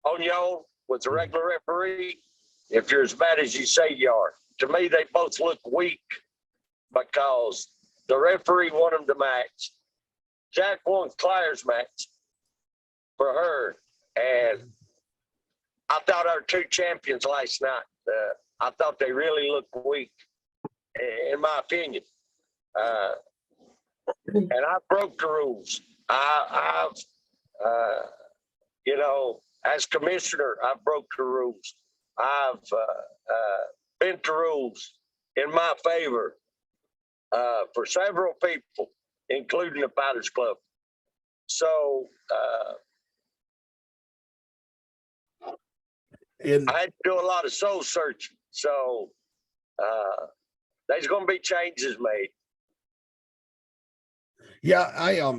S3: on your own with a regular referee. If you're as bad as you say you are, to me, they both look weak because the referee won them to match. Jack won Claire's match for her, and I thought our two champions last night, I thought they really looked weak, in my opinion. And I broke the rules. I've you know, as commissioner, I broke the rules. I've bent the rules in my favor for several people, including the Fighters Club. So I had to do a lot of soul searching. So there's going to be changes made.
S1: Yeah,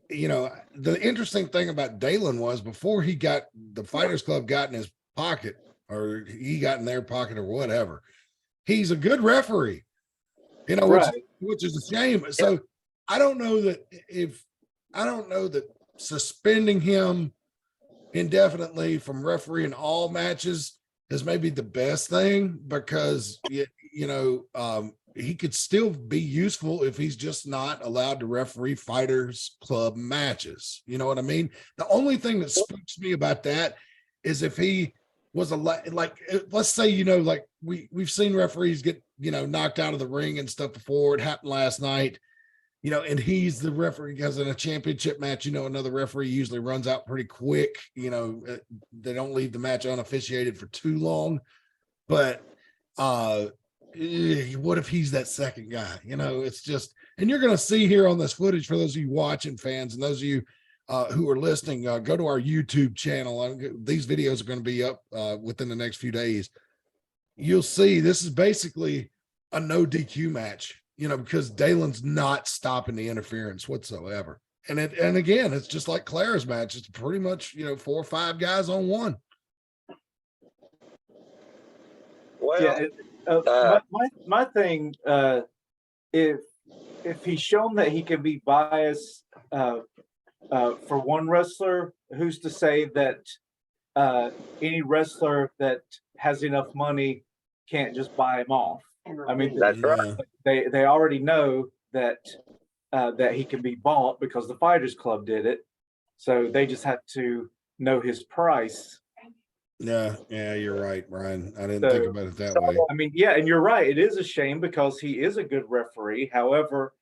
S1: you know, the interesting thing about Dalen was before he got the Fighters Club got in his pocket, or he got in their pocket, or whatever, he's a good referee, you know, which is a shame. So I don't know that suspending him indefinitely from refereeing all matches is maybe the best thing, because you know, he could still be useful if he's just not allowed to referee Fighters Club matches. You know what I mean? The only thing that spooks me about that is if he was like, let's say, you know, like we've seen referees get, you know, knocked out of the ring and stuff before. It happened last night, you know, and he's the referee, because in a championship match, you know, another referee usually runs out pretty quick. You know, they don't leave the match unofficiated for too long. But what if he's that second guy? You know, it's just, and you're going to see here on this footage, for those of you watching, fans, and those of you who are listening, go to our YouTube channel. These videos are going to be up within the next few days. You'll see this is basically a no DQ match, you know, because Dalen's not stopping the interference whatsoever. And again, it's just like Claire's match. It's pretty much, you know, 4 or 5 guys on one.
S3: Well,
S5: Yeah. My thing, if he's shown that he can be biased for one wrestler, who's to say that any wrestler that has enough money can't just buy him off? I mean,
S3: that's right.
S5: They already know that that he can be bought because the Fighters Club did it, so they just have to know his price.
S1: Yeah, you're right, Brian. I didn't think about it that way.
S5: I mean, yeah, and you're right. It is a shame because he is a good referee. However,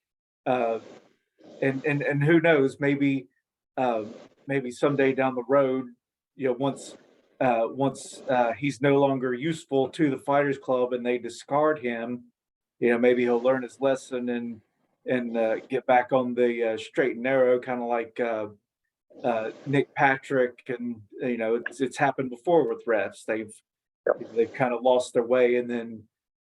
S5: and who knows, maybe someday down the road, you know, once he's no longer useful to the Fighters Club and they discard him, you know, maybe he'll learn his lesson and get back on the straight and narrow, kind of like Nick Patrick, and you know, it's happened before with refs. they've kind of lost their way and then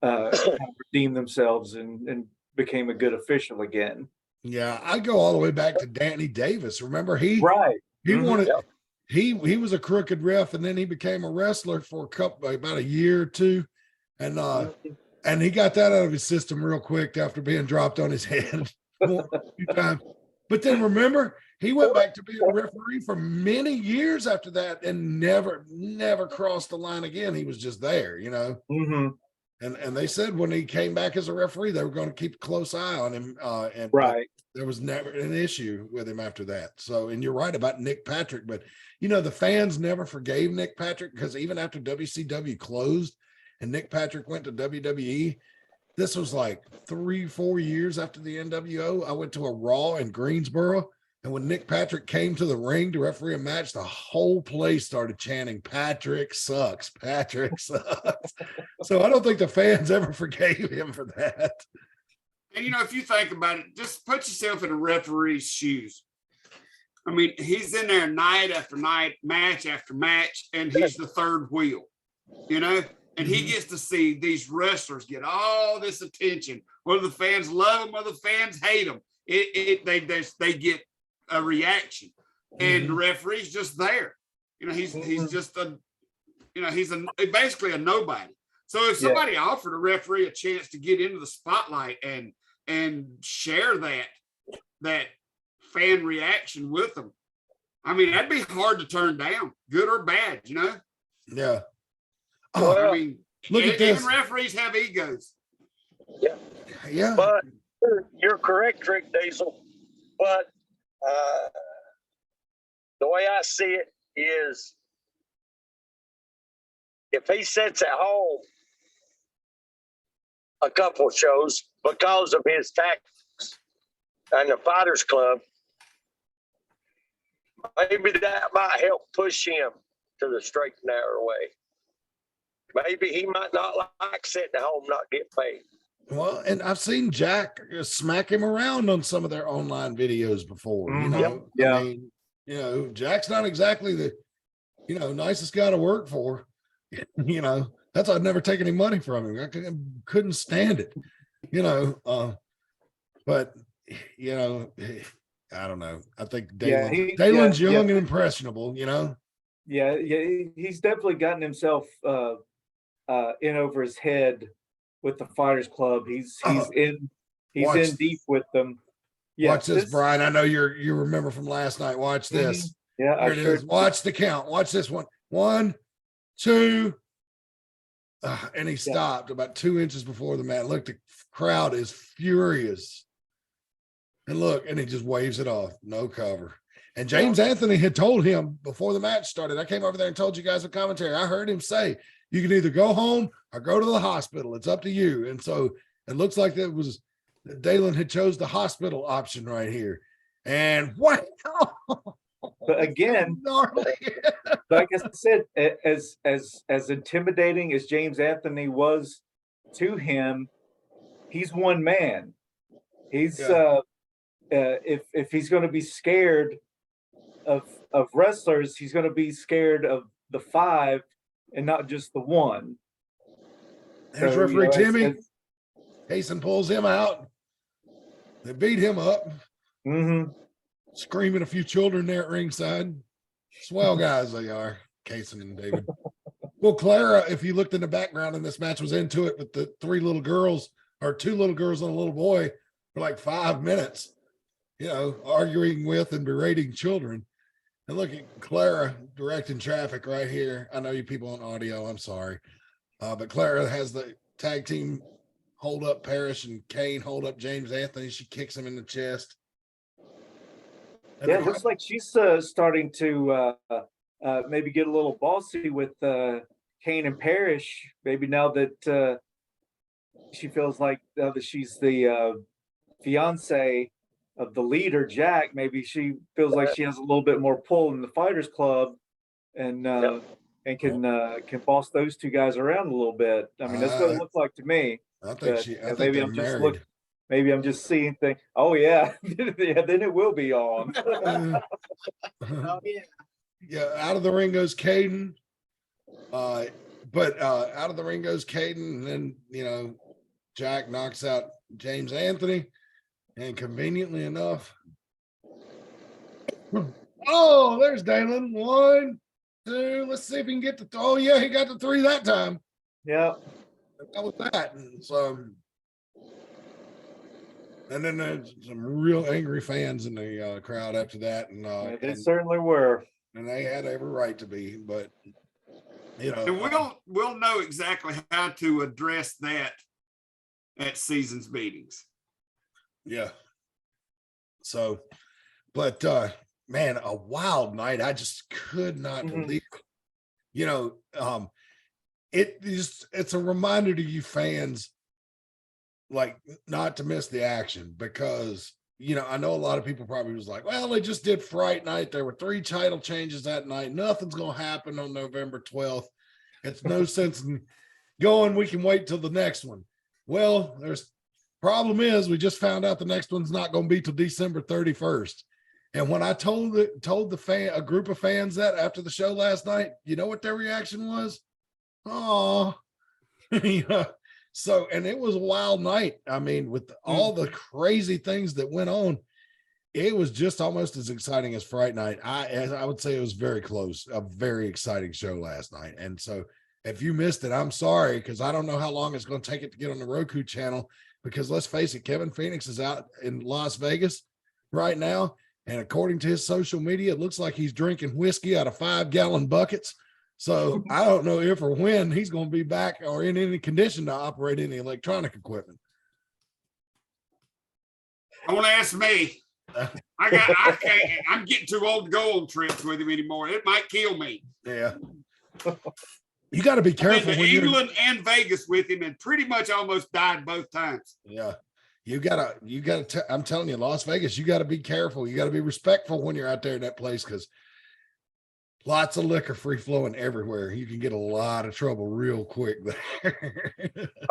S5: kind of redeemed themselves and became a good official again.
S1: Yeah, I go all the way back to Danny Davis. Remember he
S5: Mm-hmm.
S1: wanted
S3: Yep.
S1: he was a crooked ref, and then he became a wrestler for about a year or two, and he got that out of his system real quick after being dropped on his head a few times. But then remember, he went back to being a referee for many years after that, and never crossed the line again. He was just there, you know.
S5: Mm-hmm.
S1: And they said when he came back as a referee, they were going to keep a close eye on him. And there was never an issue with him after that. So, and you're right about Nick Patrick, but you know, the fans never forgave Nick Patrick, because even after WCW closed and Nick Patrick went to WWE, this was like 3-4 years after the NWO. I went to a Raw in Greensboro, and when Nick Patrick came to the ring to referee a match, the whole place started chanting, "Patrick sucks, Patrick sucks." So I don't think the fans ever forgave him for that.
S2: And you know, if you think about it, just put yourself in a referee's shoes. I mean, he's in there night after night, match after match, and he's the third wheel, you know, and he gets to see these wrestlers get all this attention, whether the fans love them, whether the fans hate them. They get a reaction, and the referee's just there. You know, he's just he's basically a nobody. So if somebody offered a referee a chance to get into the spotlight and share that fan reaction with them, I mean, that'd be hard to turn down, good or bad, you know?
S1: Yeah.
S2: I mean,
S1: look at this.
S2: Even referees have egos.
S3: Yeah.
S1: Yeah.
S3: But you're correct, Rick Deezel. But the way I see it is, if he sits at home a couple of shows because of his tactics and the Fighters Club, maybe that might help push him to the straight and narrow way. Maybe he might not like sitting at home, not get paid.
S1: Well, and I've seen Jack smack him around on some of their online videos before, you know.
S5: Yeah.
S1: I mean, you know, Jack's not exactly the, you know, nicest guy to work for. You know, that's why I'd never take any money from him. I couldn't stand it, you know. But you know, I don't know. I think Dalen's young and impressionable, you know.
S5: Yeah, he's definitely gotten himself in over his head with the Fighters Club. He's in deep with them. Yeah,
S1: watch this, Brian. I know you remember from last night. Watch this.
S5: Yeah,
S1: Here it is. Watch the count. Watch this one. 1, 2. And he stopped about 2 inches before the mat. Look, the crowd is furious. And look, and he just waves it off. No cover. And James Anthony had told him before the match started. I came over there and told you guys a commentary. I heard him say, "You can either go home or go to the hospital. It's up to you." And so it looks like Dalen had chose the hospital option right here. And what?
S5: But again, like I said, as intimidating as James Anthony was to him, he's one man. He's if he's going to be scared of wrestlers, he's going to be scared of the 5 and not just the 1.
S1: There's referee Timmy. Hasten pulls him out. They beat him up. Screaming a few children there at ringside. Swell guys they are, Kaysen and David. Well, Clara, if you looked in the background in this match, was into it with the 3 little girls, or 2 little girls and a little boy, for like 5 minutes, you know, arguing with and berating children. And look at Clara directing traffic right here. I know you people on audio, I'm sorry. But Clara has the tag team hold up Parrish and Kane hold up James Anthony. She kicks him in the chest. And
S5: it looks like she's starting to maybe get a little bossy with Kane and Parrish. Maybe now that she feels like now that she's the fiance of the leader, Jack, maybe she feels like she has a little bit more pull in the Fighters Club, and can boss those 2 guys around a little bit. I mean, that's what it looks like to me.
S1: I think
S5: maybe
S1: they're
S5: I'm
S1: married.
S5: just maybe I'm just seeing things. Oh yeah, yeah. Then it will be on.
S6: Oh, yeah.
S1: Yeah, out of the ring goes Caden. But out of the ring goes Caden, and then Jack knocks out James Anthony, and conveniently enough, oh, there's Dalen. 1, 2. Let's see if he can get the. Oh yeah, he got the 3 that time.
S5: Yeah.
S1: That was that. And so, and then there's some real angry fans in the crowd after that, and
S5: They certainly were.
S1: And they had every right to be, but
S2: and we'll know exactly how to address that at season's meetings.
S1: Yeah. So, but man, a wild night. I just could not believe it. It's a reminder to you fans, like, not to miss the action, because I know a lot of people probably was like, well, they just did Fright Night. There were 3 title changes that night. Nothing's gonna happen on November 12th. It's no sense in going. We can wait till the next one. Well, problem is we just found out the next one's not going to be till December 31st. And when I told a group of fans that after the show last night, you know what their reaction was? Oh, so, and it was a wild night. I mean, with all the crazy things that went on, it was just almost as exciting as Fright Night. I would say it was very close, a very exciting show last night. And so if you missed it, I'm sorry, because I don't know how long it's going to take it to get on the Roku channel, because let's face it, Kevin Phoenix is out in Las Vegas right now. And according to his social media, it looks like he's drinking whiskey out of 5-gallon buckets. So I don't know if or when he's going to be back or in any condition to operate any electronic equipment.
S2: Don't ask me. I'm getting too old to go on trips with him anymore. It might kill me.
S1: Yeah. You got to be careful.
S2: I've been to England and Vegas with him, and pretty much almost died both times.
S1: Yeah. You gotta, I'm telling you, Las Vegas, you got to be careful. You got to be respectful when you're out there in that place, because lots of liquor free flowing everywhere. You can get a lot of trouble real quick there.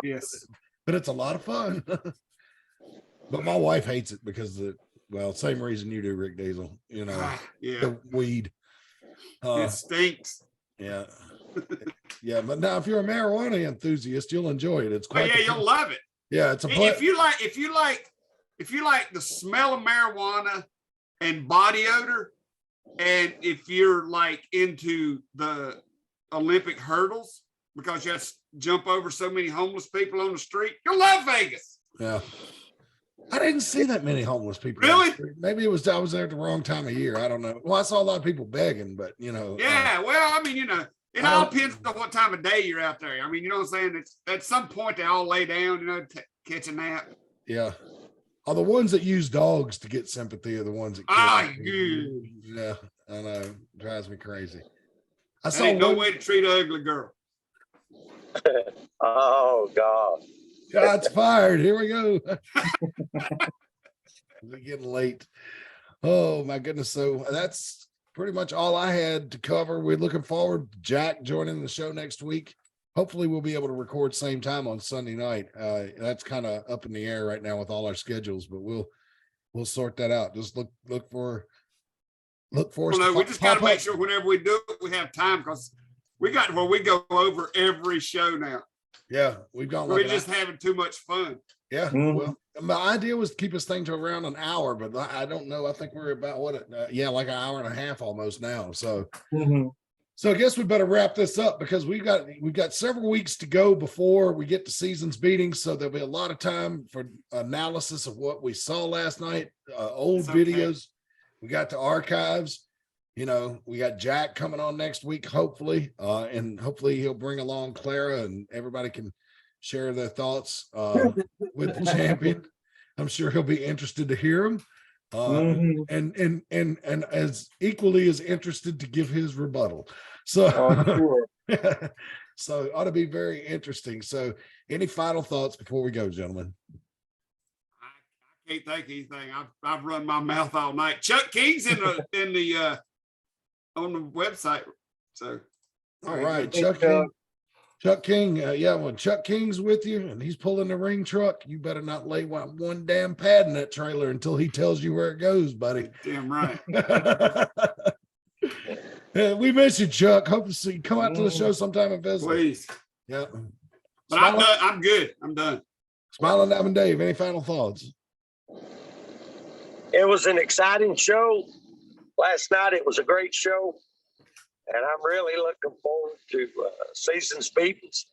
S2: Yes.
S1: But it's a lot of fun. But my wife hates it because same reason you do, Rick Deezel, the weed.
S2: It stinks.
S1: Yeah. Yeah. But now if you're a marijuana enthusiast, you'll enjoy it. It's quite,
S2: you'll love it.
S1: Yeah. It's
S2: if you like the smell of marijuana and body odor, and if you're like into the Olympic hurdles, because you have to jump over so many homeless people on the street, you'll love Vegas.
S1: Yeah. I didn't see that many homeless people.
S2: Really?
S1: Maybe I was there at the wrong time of year. I don't know. Well, I saw a lot of people begging, but
S2: Yeah, well, I mean, it all depends on what time of day you're out there. I mean, you know what I'm saying? It's at some point they all lay down, catch a nap.
S1: Yeah. The ones that use dogs to get sympathy are the ones that yeah, I know. It drives me crazy.
S2: Ain't no way to treat an ugly girl.
S3: Oh God.
S1: Shots fired. Here we go. We're getting late. Oh my goodness. So that's pretty much all I had to cover. We're looking forward to Jack joining the show next week. Hopefully we'll be able to record same time on Sunday night. That's kind of up in the air right now with all our schedules, but we'll sort that out. Just look for us.
S2: No, we just got to make sure whenever we do it, we have time, because we got where we go over every show now.
S1: Yeah, we've gone.
S2: We're just having too much fun.
S1: Yeah. Well, my idea was to keep this thing to around an hour, but I don't know. I think we're about like an hour and a half almost now. So, So I guess we better wrap this up, because we've got several weeks to go before we get to season's meetings. So there'll be a lot of time for analysis of what we saw last night, old videos. We got the archives. We got Jack coming on next week, hopefully, and hopefully he'll bring along Clara, and everybody can share their thoughts with the champion. I'm sure he'll be interested to hear them, and as equally as interested to give his rebuttal. So, sure. So it ought to be very interesting. So, any final thoughts before we go, gentlemen?
S2: I can't think of anything. I've run my mouth all night. Chuck King's in the on the website. So,
S1: all right, Chuck King. When Chuck King's with you and he's pulling the ring truck, you better not lay one damn pad in that trailer until he tells you where it goes, buddy.
S2: Damn right.
S1: We miss you, Chuck. Hope to see you come out to the show sometime and visit.
S2: Please.
S1: Yeah.
S2: But I'm done. I'm good. I'm done.
S1: Smiling Diamond Dave, any final thoughts?
S3: It was an exciting show. Last night, it was a great show. And I'm really looking forward to season's meetings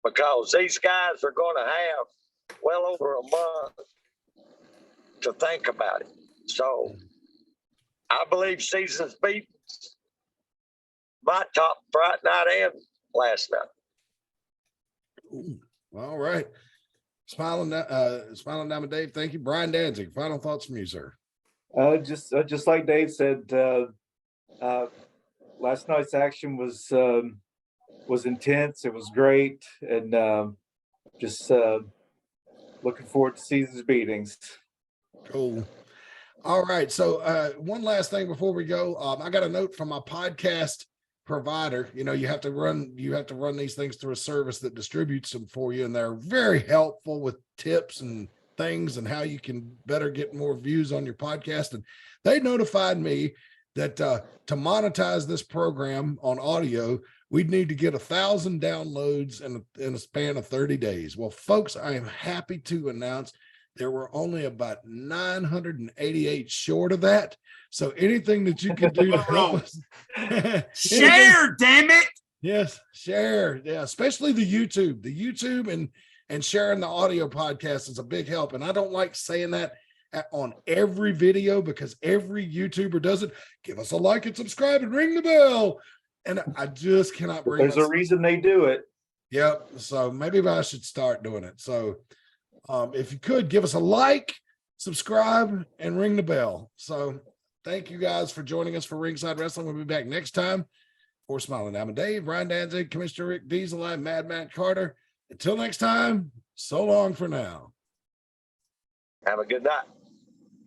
S3: because these guys are going to have well over a month to think about it. So I believe season's meetings, my top Friday night and last night.
S1: Ooh, all right. Smiling Diamond Dave, thank you. Brian Danzig, final thoughts from you, sir.
S5: Just like Dave said, last night's action was intense. It was great, and just looking forward to season's meetings.
S1: Cool. All right. So one last thing before we go, I got a note from my podcast provider. You know, you have to run these things through a service that distributes them for you, and they're very helpful with tips and things and how you can better get more views on your podcast. And they notified me that to monetize this program on audio, we'd need to get 1,000 downloads in a span of 30 days. Well, folks, I am happy to announce there were only about 988 short of that. So anything that you can do to help us.
S2: Share, damn it.
S1: Yes, share. Yeah, especially the YouTube and sharing the audio podcast is a big help. And I don't like saying that on every video because every YouTuber does it. Give us a like and subscribe and ring the bell. And I just cannot bring
S5: There's a reason they do it.
S1: Yep. So maybe I should start doing it. So if you could give us a like, subscribe, and ring the bell. So thank you guys for joining us for Ringside Wrestling. We'll be back next time. For Smiling Diamond Dave, Ryan Danzig, Commissioner Rick Deezel, I'm Mad Matt Carter. Until next time, so long for now.
S3: Have a good night.